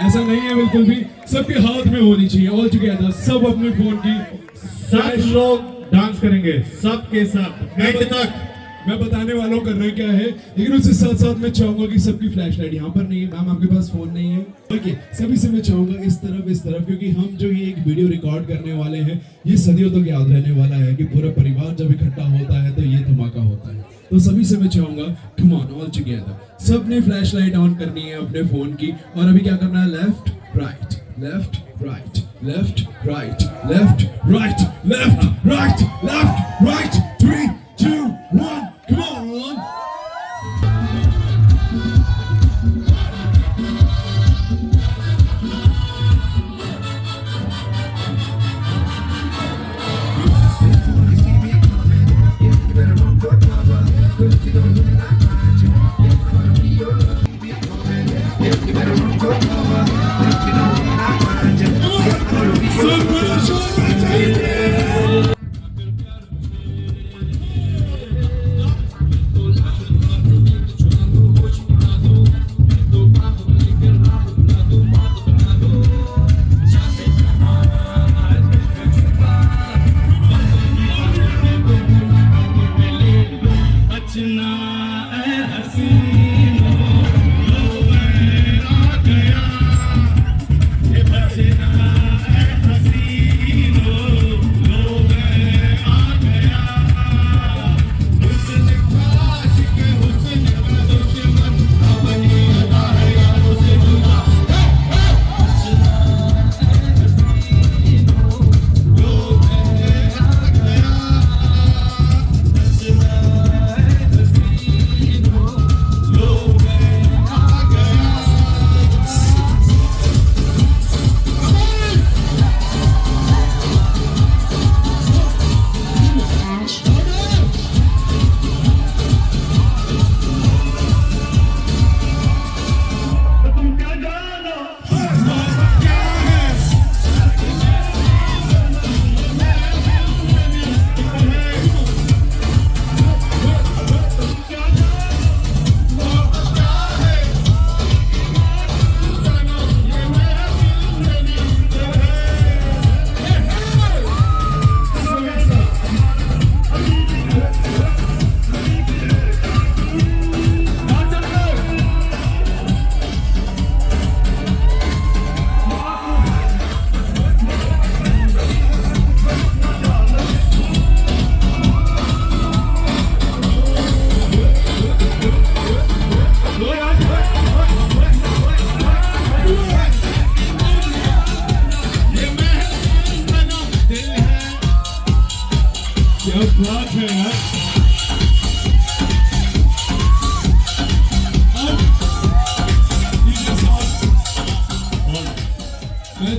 ऐसा नहीं है बिल्कुल भी, सबके हाथ में होनी चाहिए ऑल टुगेदर। सब अपने फोन की सब लोग डांस करेंगे, सबके सब एंड तक। मैं बताने वाला हूँ करना क्या है, लेकिन उसके साथ साथ मैं चाहूंगा कि सबकी फ्लैश लाइट यहाँ पर नहीं है। मैम आपके पास फोन नहीं है, ओके। सभी से मैं चाहूंगा इस तरफ, क्योंकि हम जो ये एक वीडियो रिकॉर्ड करने वाले हैं, ये सदियों तक याद रहने वाला है कि पूरा परिवार जब इकट्ठा होता है तो ये धमाका होता है। तो सभी से मैं चाहूंगा कम ऑन ऑल टुगेदर, सबने फ्लैश लाइट ऑन करनी है अपने फोन की। और अभी क्या करना है, left right left right left right left right left right left right 3 2 1 come on।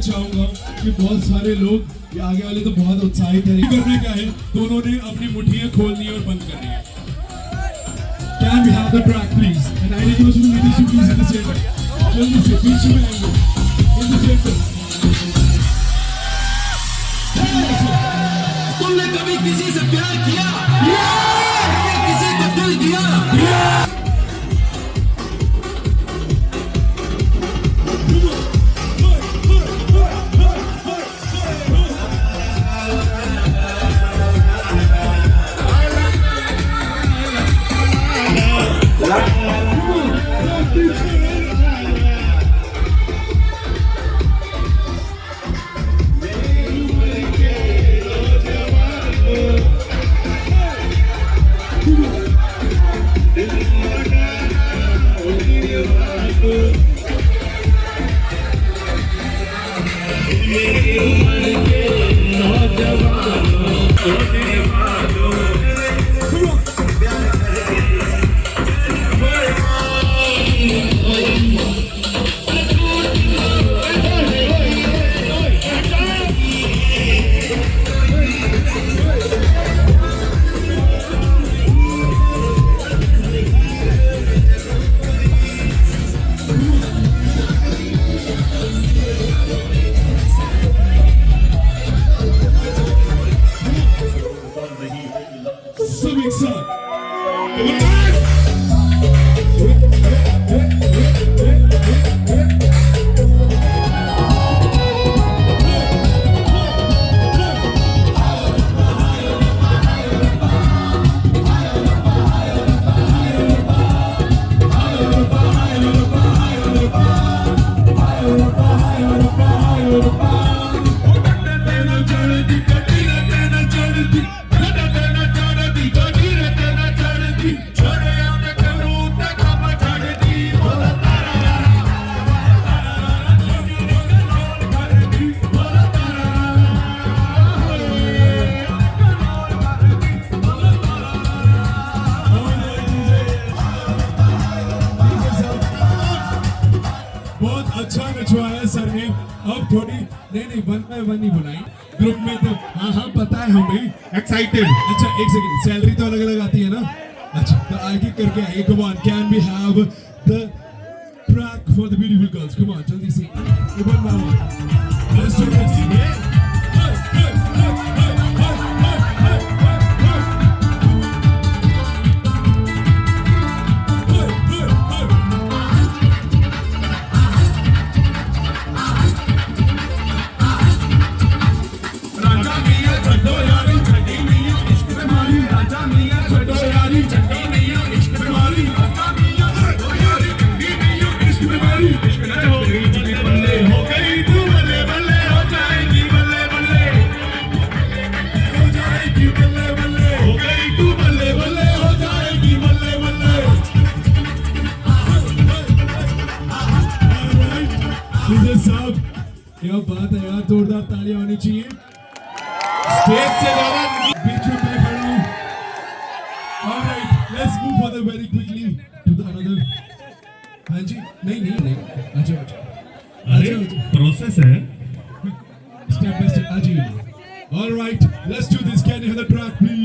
चाहूंगा कि बहुत सारे लोग, ये आगे वाले तो बहुत उत्साहित है, करना क्या है, दोनों ने अपनी मुट्ठियां खोलनी है और बंद करनी है। Can we have the track please? And I request you ladies to please in the center. जल्दी से बीच में आएंगे, in the center. तुमने कभी किसी से प्यार किया? कभी किसी को दिल दिया? सब एक साथ। बहुत अच्छा नचवाया सर ने। अब थोड़ी नहीं 1 by 1 ही बुलाई ग्रुप में तो। हाँ पता है हमें, एक्साइटेड। अच्छा एक सेकंड, सैलरी तो अलग अलग आती है ना? अच्छा तो आगे करके आइए। Come on, can we have the track for the beautiful girls? Come on जल्दी से, one by one. Let's do this. साहब क्या बात है यार, जोरदार तालियां होनी चाहिए। स्टेज से ज्यादा बीच में मैं खड़ा हूं। Alright, let's move further very quickly to the another. हाँ जी, नहीं अच्छा अरे प्रोसेस है। Step by step. हाँ जी, alright, let's do this. Can you have the track please?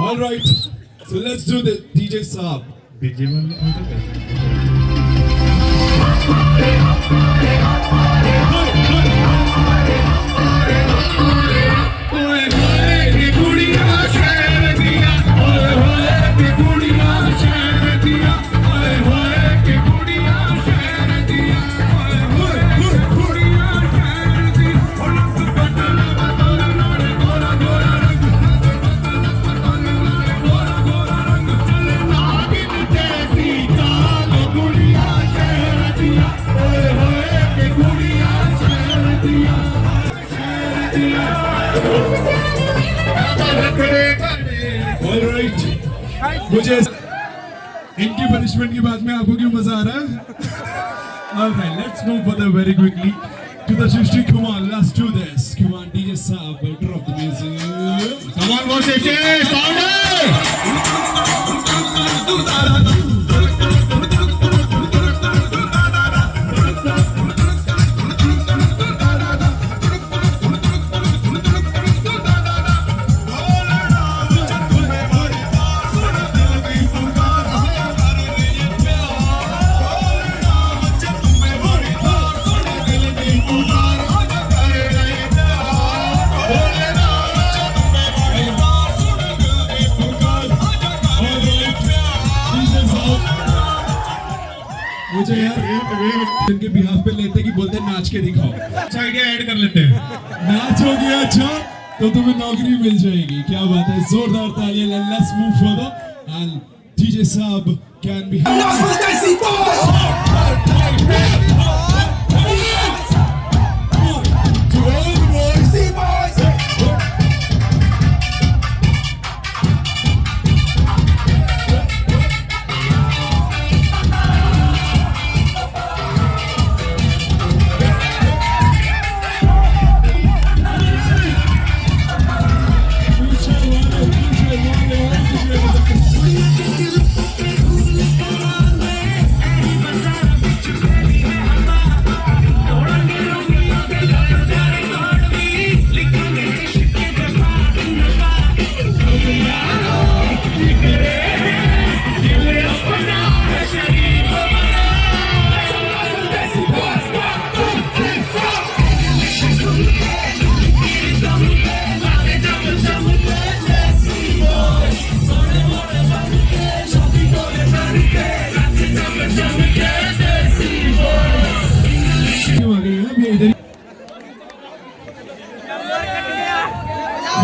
All right, so let's do the DJ Saab. DJ में ओए होए की कुड़िया शहर दिया, ओए होए की कुड़िया इनकी पनिशमेंट के बाद में आपको क्यों मजा आ रहा है? Alright, let's move further very quickly to the Shrishti. Come on, let's do this. Come on, DJ Saab, drop the music. Come on, boss, sound मुझे यार इनके बिहाफ पे लेते कि बोलते नाच के दिखाओ. अच्छा आइडिया ऐड कर लेते हैं. नाच हो गया अच्छा तो तुम्हें नौकरी मिल जाएगी. क्या बात है, जोरदार तालियां. Let's move further and DJ Saab can be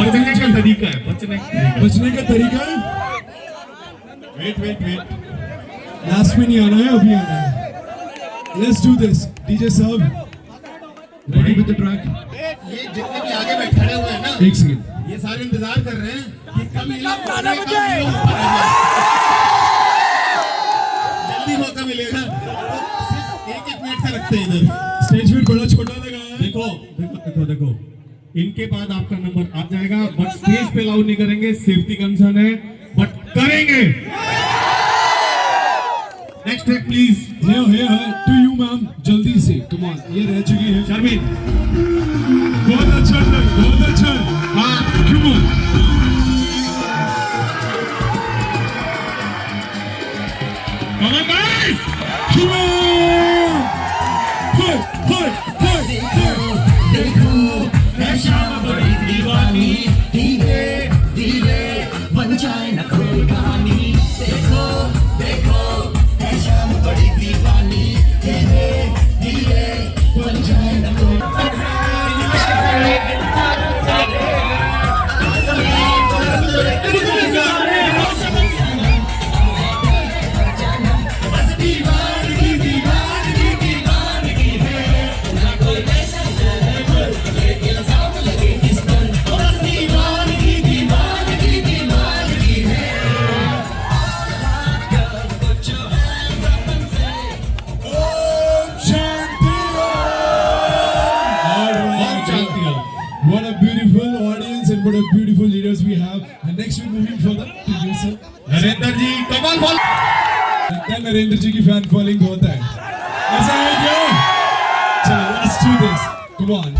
बचने का तरीका है. बचने का तरीका है. वेट लास्ट में नहीं आना है, अभी आना है. Let's do this. DJ Saab, ready with the track? ये जितने भी आगे बैठे खड़े हुए हैं ना, एक सेकंड. ये सारे इंतजार कर रहे हैं कि कब ये लोग जल्दी मौका मिलेगा. सिर्फ एक मिनट का रखते हैं इधर. स्टेज पे बड़ा छोटा लगाया है. देखो इनके बाद आपका नंबर आ जाएगा, बट स्टेज पे अलाउ नहीं करेंगे, सेफ्टी कंसर्न है, बट करेंगे. Next track please. To you ma'am, जल्दी से. कम ऑन, ये रह चुकी है. शर्मिन बहुत अच्छा है, बहुत अच्छा है. हाँ Come on. come on guys. Come on. बन जाए न कोई कहानी. देखो देखो है शाम बड़ी दीवानी. धीरे धीरे बन जाए न कोई. What a beautiful audience and what a beautiful leaders we have. And next we're moving further to you, sir. Narendra जी कमाल बॉल. नरेंद्र जी की फैन फॉलोइंग बहुत है. ऐसा है क्या? चलो, let's do this. Come on.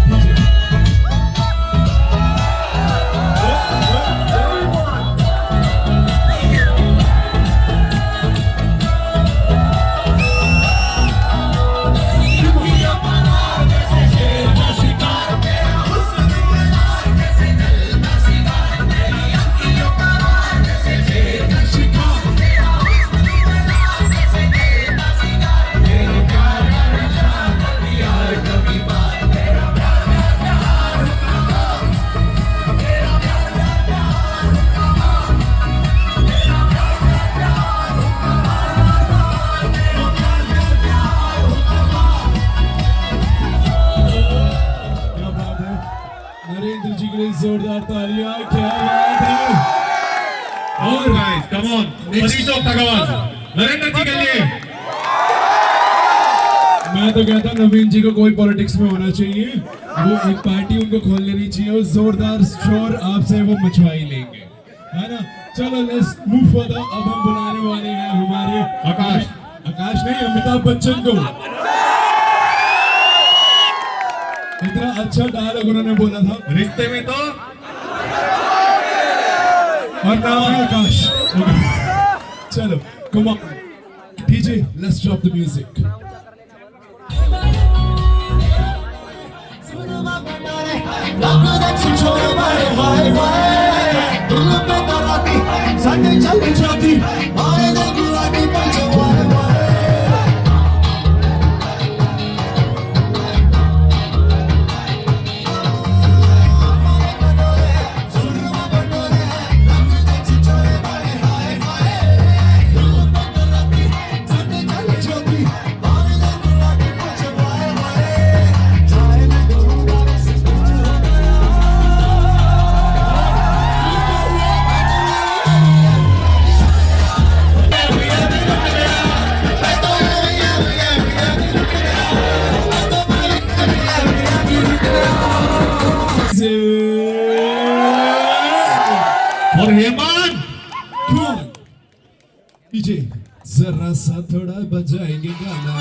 Narendra जी के लिए जोरदार तालियां. क्या बात है. All guys, come on. Mari Chowk Thagawaz. Narendra जी के लिए मैं तो कहता नवीन जी को कोई पॉलिटिक्स में होना चाहिए, वो एक पार्टी उनको खोल लेनी चाहिए और जोरदार शोर आपसे वो मचवा ही लेंगे, है ना। चलो लेट्स मूव फर्दर। अब हम बुलाने वाले हैं हमारे आकाश नहीं, अमिताभ बच्चन को। इतना अच्छा डायलॉग उन्होंने बोला था, रिश्ते में तो और नाम है आकाश। चलो come on DJ, let's drop the music. और हेमंत डीजे जरा सा थोड़ा बजाएंगे गाना।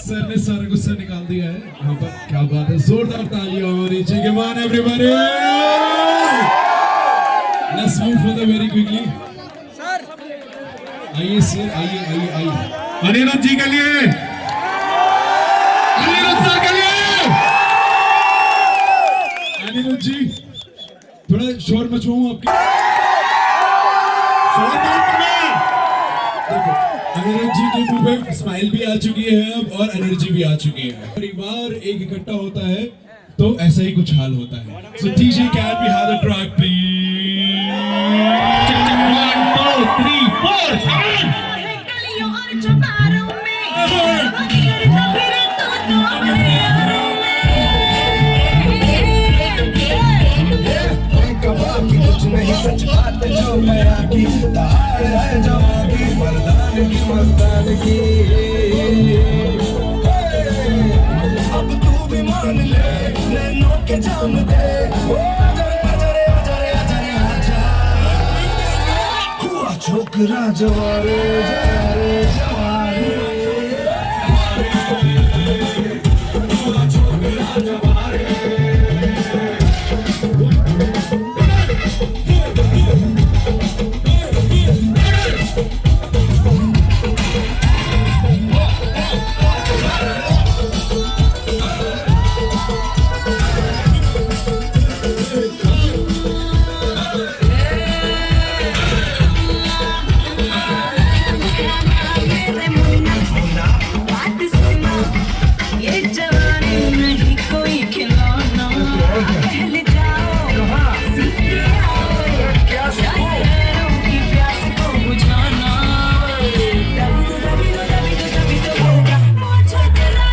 सर ने सारा गुस्सा निकाल दिया है यहाँ पर, क्या बात है, जोरदार तालियां होनी चाहिए। कम on everybody, let's move for the very quickly. आइए सर, आइए आइए आइए। अनिरुद्ध जी के लिए, अनिरुद्ध सर के लिए। अनिरुद्ध जी थोड़ा शोर मचवाऊं आपके। देखो अनिरुद्ध जी के मुंह पे स्माइल भी आ चुकी है अब और एनर्जी भी आ चुकी है। परिवार एक इकट्ठा होता है तो ऐसा ही कुछ हाल होता है। So DJ can we have the track please. 1 2 3 4 गलियों और चौबारों में करता फिरे तो अपने यारों बाकी कुछ नहीं, सच बात जो मैं आकी दहाड़ है जवान की, मर्दान की मस्तान की। अब तू भी मान ले, नैनों के जाम दे। ओ आजा आजा रे, आजा रे, आजा रे, आजा। हुआ छोकरा जवारे जवारे जवारे, हुआ छोकरा जवारे। ये जवानी नहीं कोई खिलौना, पहले जाओ सीख के आओ शहरों की प्यास को बुझाना। तभी तो होगा मुझे तेरा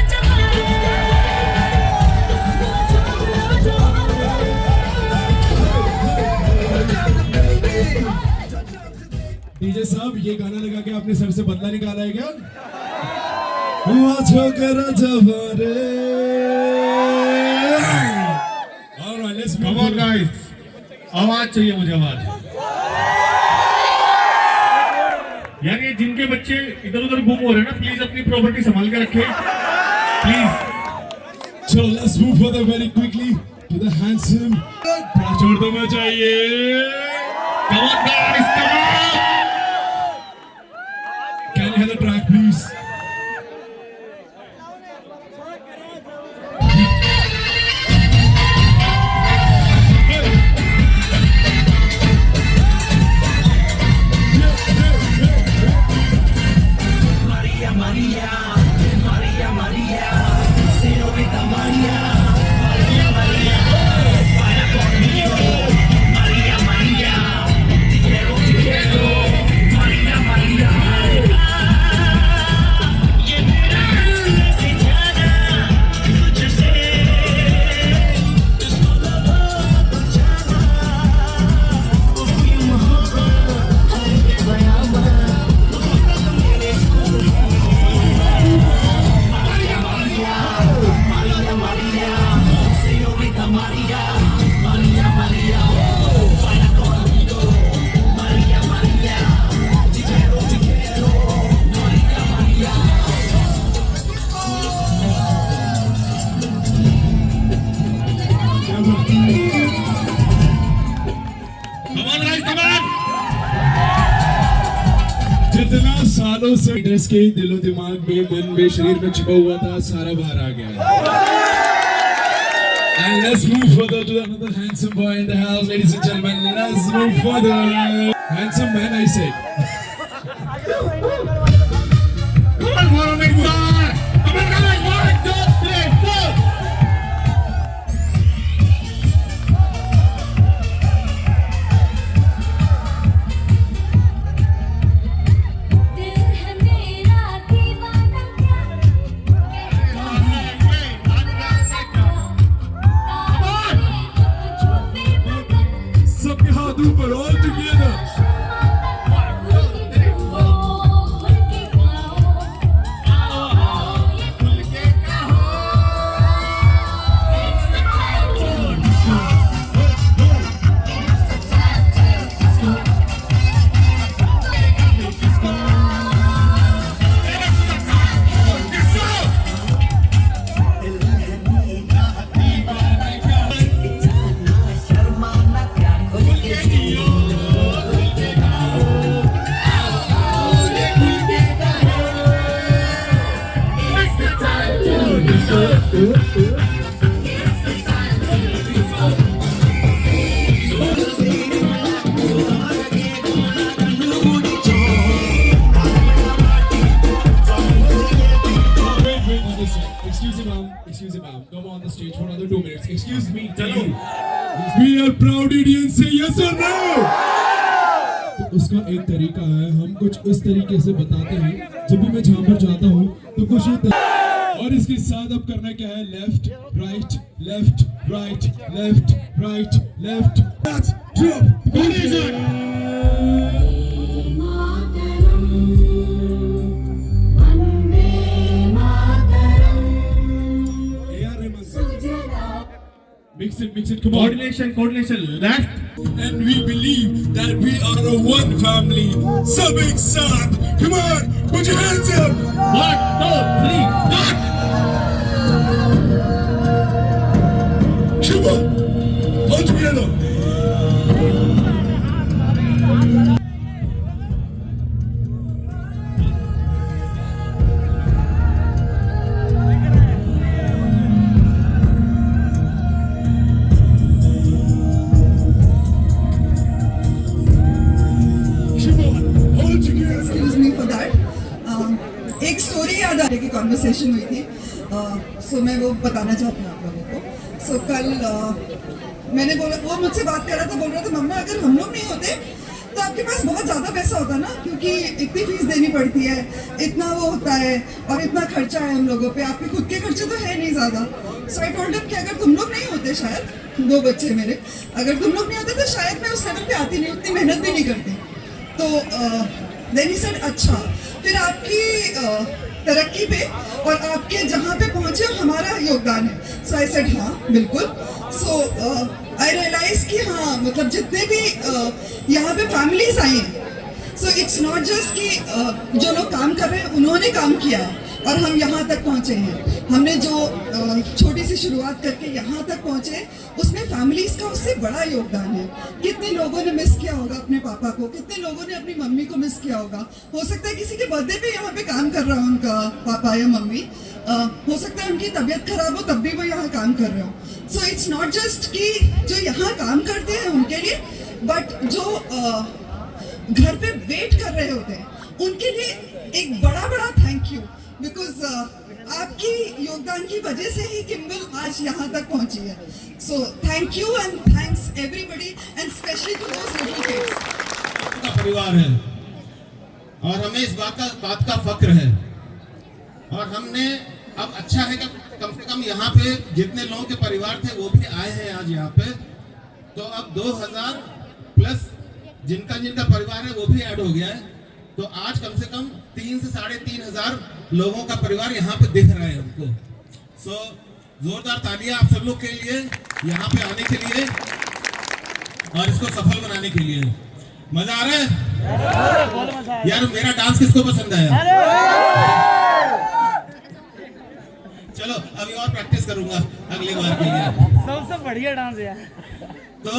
डीजे साहब ये गाना लगा के आपने सर से बदला निकाला है क्या? हुआ छोकरा जवारे। Alright let's come on guys, आवाज चाहिए मुझे, आवाज। यार ये जिनके बच्चे इधर उधर गुम हो रहे हैं ना, प्लीज अपनी प्रॉपर्टी संभाल के रखें प्लीज। चलो let's move for the very quickly to the handsome. जोर तो मैं चाहिए. Come on guys, come on. Can you hear the track please? जितना सालों से ड्रेस के दिलो दिमाग में मन में शरीर में छिपा हुआ था सारा बाहर आ गया. And let's move further to another handsome boy in the house, ladies and gentlemen. Let's move further. Handsome man, I said. Come on, follow me, sir. Come on, guys. 1, 2, 3, 4. दिल है मेरा दीवाना क्या सबके हाथ ऊपर, all together. Excuse me, ma'am. Come on the stage for another 2 minutes. Excuse me. Chalo. We are proud Indians. Say yes or no. तो उसका एक तरीका है, हम कुछ इस तरीके से बताते हैं. जब भी मैं जहाँ पर जाता हूँ तो कुछ ये और इसके साथ अब करना क्या है? Left right left right left right left. Let's drop. Mix it, come on. Coordination, left. And we believe that we are a one family. Sab ek saath. Come on, put your hands up. 1, 2, 3, start. Come on, all together. Excuse me for that. एक story याद आ रही की conversation हुई थी. सो मैं वो बताना चाहती हूँ आप लोगों को. सो कल मैंने बोला, वो मुझसे बात कर रहा था, बोल रहा था मम्मा अगर हम लोग नहीं होते तो आपके पास बहुत ज़्यादा पैसा होता ना, क्योंकि इतनी फीस देनी पड़ती है, इतना वो होता है और इतना खर्चा है हम लोगों पे, आपके खुद के खर्चे तो है नहीं ज़्यादा. सो आई टोल्ड हिम कि अगर तुम लोग नहीं होते, शायद 2 बच्चे मेरे, अगर तुम लोग नहीं होते तो शायद मैं उस लेवल पे आती नहीं, उतनी मेहनत भी नहीं करती. तो देन ही सेड अच्छा, फिर आपकी तरक्की पे और आपके जहाँ पे पहुँचे हमारा योगदान है. सो आई सेड हाँ बिल्कुल. सो आई रियलाइज कि हाँ मतलब जितने भी यहाँ पे फैमिलीज आई हैं, सो इट्स नॉट जस्ट कि जो लोग काम कर रहे हैं उन्होंने काम किया है, और हम यहाँ तक पहुँचे हैं। हमने जो छोटी सी शुरुआत करके यहाँ तक पहुँचे, उसमें फैमिलीज का उससे बड़ा योगदान है। कितने लोगों ने मिस किया होगा अपने पापा को, कितने लोगों ने अपनी मम्मी को मिस किया होगा। हो सकता है किसी के बर्थडे पे यहाँ पे काम कर रहा हो उनका पापा या मम्मी, हो सकता है उनकी तबीयत खराब हो तब भी वो यहाँ काम कर रहे हो। सो इट्स नॉट जस्ट कि जो यहाँ काम करते हैं उनके लिए, बट जो घर पे वेट कर रहे होते हैं उनके लिए एक बड़ा बड़ा थैंक यू, बिकॉज आपकी योगदान की वजह से ही किम्बल आज यहाँ तक पहुँची है। So thank you and thanks everybody and specially to those little kids. का परिवार है और हमें इस बात का फक्र है। और हमने अब अच्छा है कि कम से कम यहाँ पे जितने लोगों के परिवार थे वो भी आए हैं आज यहाँ पे। तो अब 2000 प्लस जिनका परिवार है वो भी ऐड हो गया है। तो आज कम से कम 3 से 3,500 लोगों का परिवार यहाँ पे दिख रहा है हमको। सो जोरदार तालियां आप सब लोग के लिए यहाँ पे आने के लिए और इसको सफल बनाने के लिए। मजा आ रहा है यार? मेरा डांस किसको पसंद आया? चलो अभी और प्रैक्टिस करूंगा अगली बार के लिए। सबसे बढ़िया डांस है। तो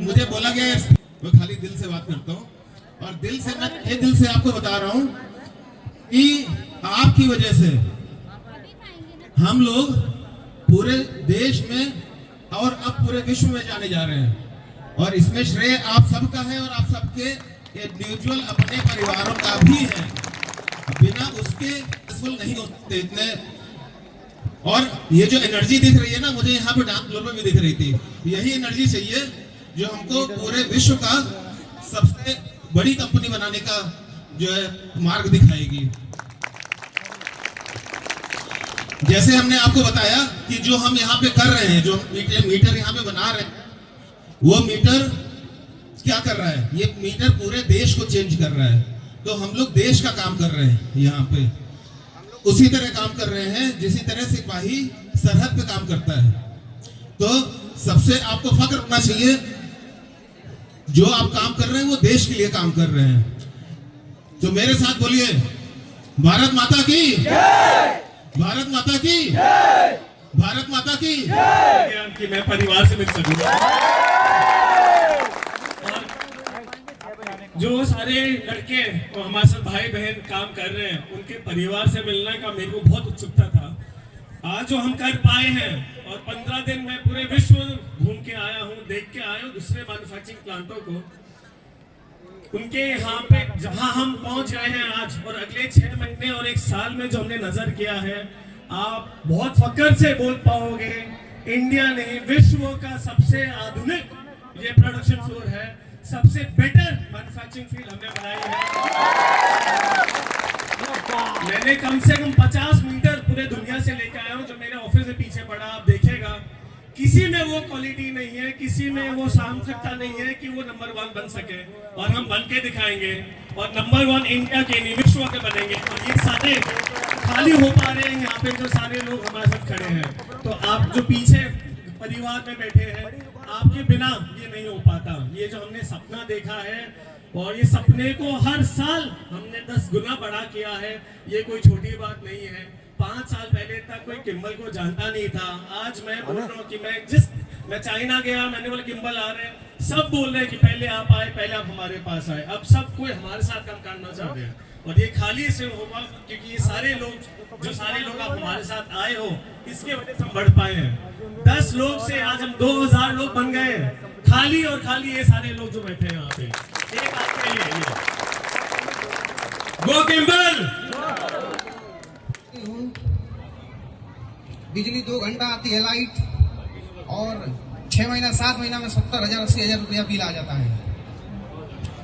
मुझे बोला गया मैं खाली दिल से बात करता हूँ और दिल से आपको बता रहा हूँ कि आपकी वजह से हम लोग पूरे देश में और अब पूरे विश्व में जाने जा रहे हैं। और इसमें श्रेय आप सबका है और आप सबके इंडिविजुअल अपने परिवारों का भी है। बिना उसके सक्सेसफुल नहीं हो सकते इतने। और ये जो एनर्जी दिख रही है ना, मुझे यहाँ पे डांस फ्लोर में भी दिख रही थी, यही एनर्जी चाहिए जो हमको पूरे विश्व का सबसे बड़ी कंपनी बनाने का जो है मार्ग दिखाएगी। जैसे हमने आपको बताया कि जो हम यहाँ पे कर रहे हैं, जो मीटर यहाँ पे बना रहे हैं, वो मीटर क्या कर रहा है? ये मीटर पूरे देश को चेंज कर रहा है। तो हम लोग देश का काम कर रहे हैं यहाँ पे, उसी तरह काम कर रहे हैं जिसी तरह सिपाही सरहद पे काम करता है। तो सबसे आपको फक्र होना चाहिए, जो आप काम कर रहे हैं वो देश के लिए काम कर रहे हैं। तो मेरे साथ बोलिए, भारत माता की जय! भारत माता की जय! भारत माता की जय! कि मैं परिवार से मिल सकूं। जो सारे लड़के और हमारे साथ भाई बहन काम कर रहे हैं, उनके परिवार से मिलने का मेरे को बहुत उत्सुकता था। आज जो हम कर पाए हैं, और 15 दिन मैं पूरे विश्व घूम के आया हूँ, देख के आया हूँ दूसरे मैन्युफैक्चरिंग प्लांटों को, उनके यहाँ पे जहाँ हम पहुँच गए हैं आज, और अगले 6 महीने और 1 साल में जो हमने नजर किया है, आप बहुत फक्र से बोल पाओगे, इंडिया नहीं विश्व का सबसे आधुनिक ये प्रोडक्शन फ्लोर है, सबसे बेटर मैन्युफैक्चरिंग फील्ड हमने बनाई है। मैंने कम से कम 50 मीटर पूरे दुनिया से लेकर आया हूँ, जो मेरे ऑफिस से पीछे पड़ा, आप देखेगा किसी में वो क्वालिटी नहीं है, किसी में वो सामर्थ्यता नहीं है कि वो नंबर 1 बन सके, और हम बन के दिखाएंगे। और नंबर 1 इंडिया के नहीं विश्व के बनेंगे। और ये सारे खाली हो पा रहे हैं यहाँ पे जो सारे लोग हमारे साथ खड़े हैं। तो आप जो पीछे परिवार में बैठे हैं, आपके बिना ये नहीं हो पाता। ये जो हमने सपना देखा है, और ये सपने को हर साल हमने 10 गुना बड़ा किया है, ये कोई छोटी बात नहीं है। 5 साल पहले तक कोई किम्बल को जानता नहीं था। आज मैं बोल रहा हूँ कि मैं चाइना गया, मैंने बोला किम्बल आ रहे हैं, सब बोल रहे हैं कि पहले आप आए, पहले आप हमारे पास आए। अब सब कोई हमारे साथ काम करना चाह रहे हैं, और ये खाली से होगा क्योंकि ये सारे लोग आप हमारे साथ आए हो, इसके वजह से हम बढ़ पाए हैं। 10 लोग से आज हम 2000 लोग बन गए हैं, खाली और खाली ये सारे लोग जो बैठे हैं यहाँ पे। एक आपके लिए गो किम्बल। बिजली 2 घंटा आती है लाइट, और 6 महीना 7 महीना में 70,000 80,000 रुपया बिल आ जाता है।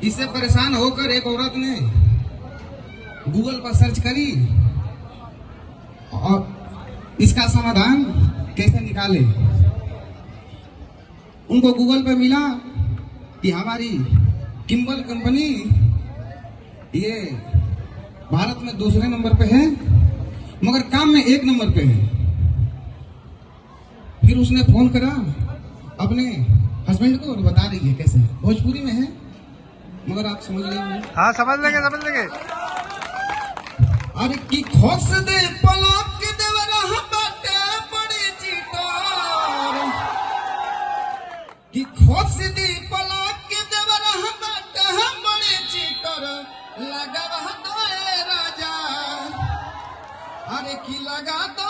इससे परेशान होकर एक औरत ने गूगल पर सर्च करी और इसका समाधान कैसे निकाले। उनको गूगल पर मिला कि हमारी किम्बल कंपनी ये भारत में दूसरे नंबर पे है, मगर काम में 1 नंबर पे है। फिर उसने फोन करा अपने हस्बैंड को और बता रही है कैसे, भोजपुरी में है मगर आप समझ लेंगे। हाँ समझ लेंगे। अरे की खोस दे पलक देवरा बाटे बड़ी चीटर की खोस दे पलक देवरा बाटे बड़ी चीटर लगा दो राजा अरे की लगा दो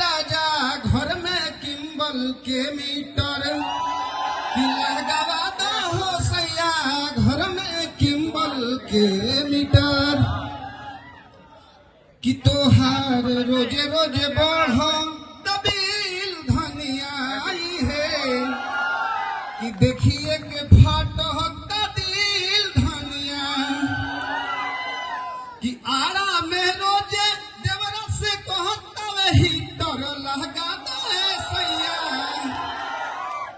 राजा घर में किम्बल के मीटर की लगा दो हो सैया घर में किम्बल के मीटर कि तोहार रोजे रोजे बढ़ो तबील धनिया आई है कि देखिए के फाट होता दिल धनिया कि आरा में रोजे देवरा से कहता वही डर लगा दो सैया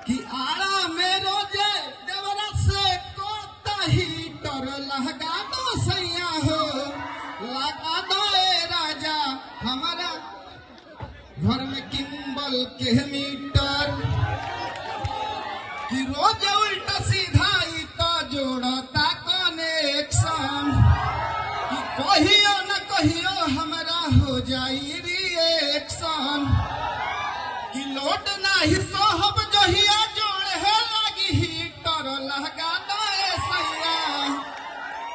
कि आरा में रोजे देवरा से कहता ही डर लगा दो सैया हो लगा दो राजा हमारा घर में किम्बल के मीटर कि रोज उल्टा सीधा तो जोड़ता कनेक्शन कि कहियो न कहियो हमारा हो जाई रिएक्शन कि लोट नाही सोहब जहिया जोड़ है लगी हीटर लगा दो सैया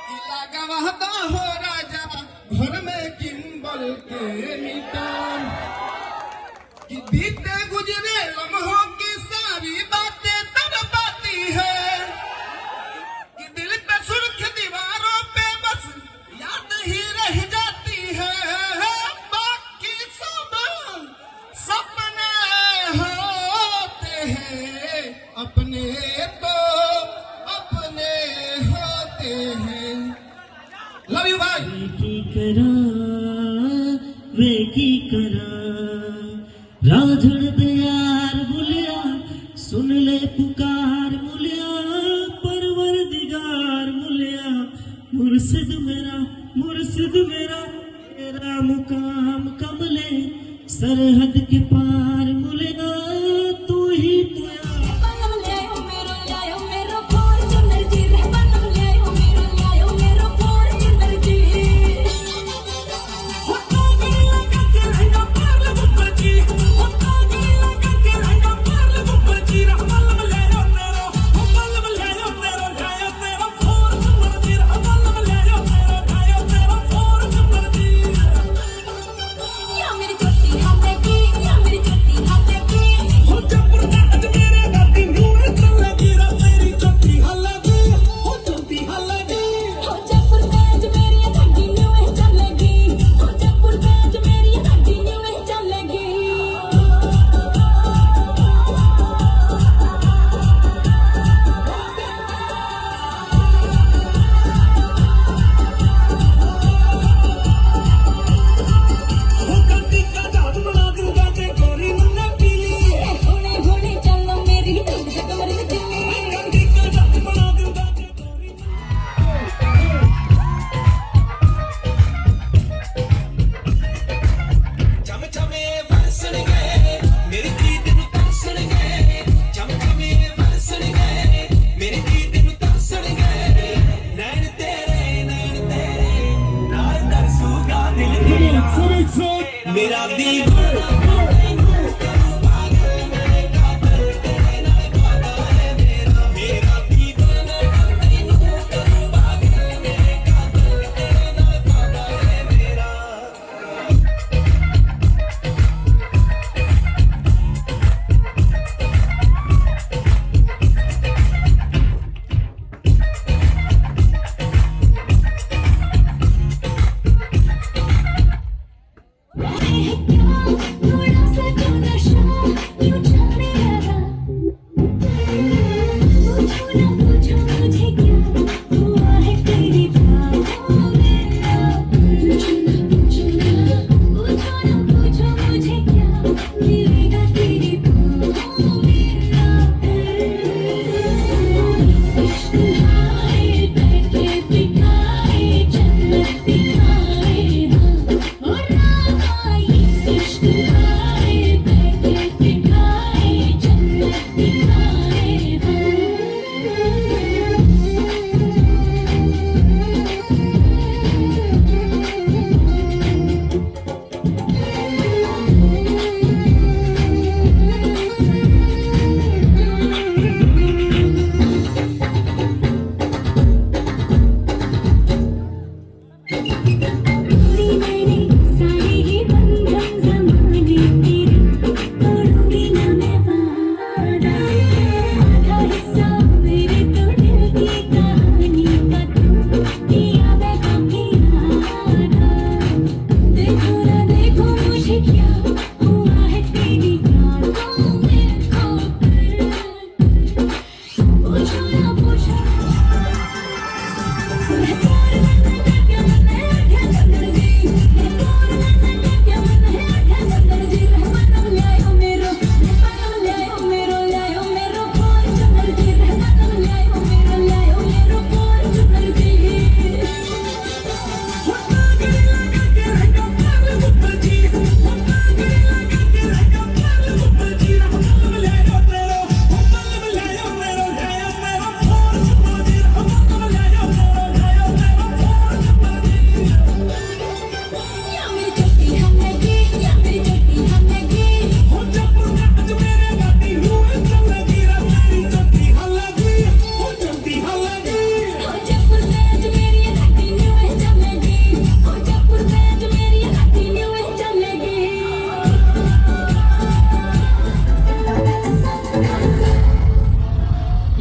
कि लगा दो हो राजा घर में किम्बल के मीटर कि बीते गुजरे लम्हों की सारी बातें तब बाती है कि दिल पे सुर्ख दीवारों पे बस याद ही रह जाती है बाकी सब सपने होते हैं अपने तो अपने होते हैं लव यू भाई वे की करा राधड़ दयार बुलिया सुन ले पुकार मुलिया परवरदिगार मुलिया मुर्शिद मेरा तेरा मुकाम कमले सरहद के पार मुलिया तू ही तो मेरी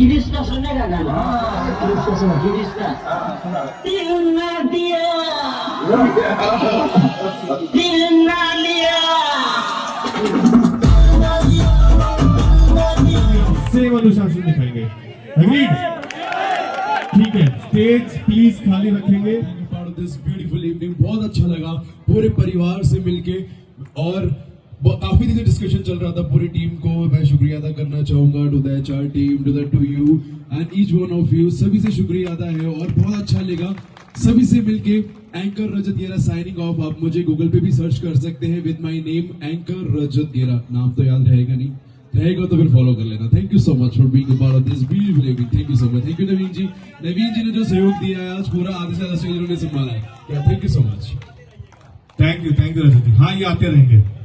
किरिश्ता सुनने का गाना किरिश्ता सुनो किरिश्ता दिल ना दिया दिल ना लिया सेम अनुशासन दिखाएंगे Agreed? ठीक है स्टेज प्लीज खाली रखेंगे part of this beautiful evening बहुत अच्छा लगा पूरे परिवार से मिलके और काफी दिन से डिस्कशन चल रहा था पूरी टीम को मैं शुक्रिया अदा करना चाहूंगा to the HR team to you and each one of you सभी से शुक्रिया अदा है और बहुत अच्छा लगा सभी से मिलके एंकर रजत गेरा साइनिंग ऑफ आप मुझे गूगल पे भी सर्च कर सकते हैं विद माय नेम एंकर रजत गेरा नाम तो याद रहेगा नहीं रहेगा तो फिर फॉलो कर लेना thank you so much for being a part of this beautiful evening thank you so much thank you Naveen ji ने जो सहयोग दिया है आज पूरा आधे से ज्यादा स्टेज उन्होंने संभाला है thank you so much thank you Rajat ji हाँ ये आते रहेंगे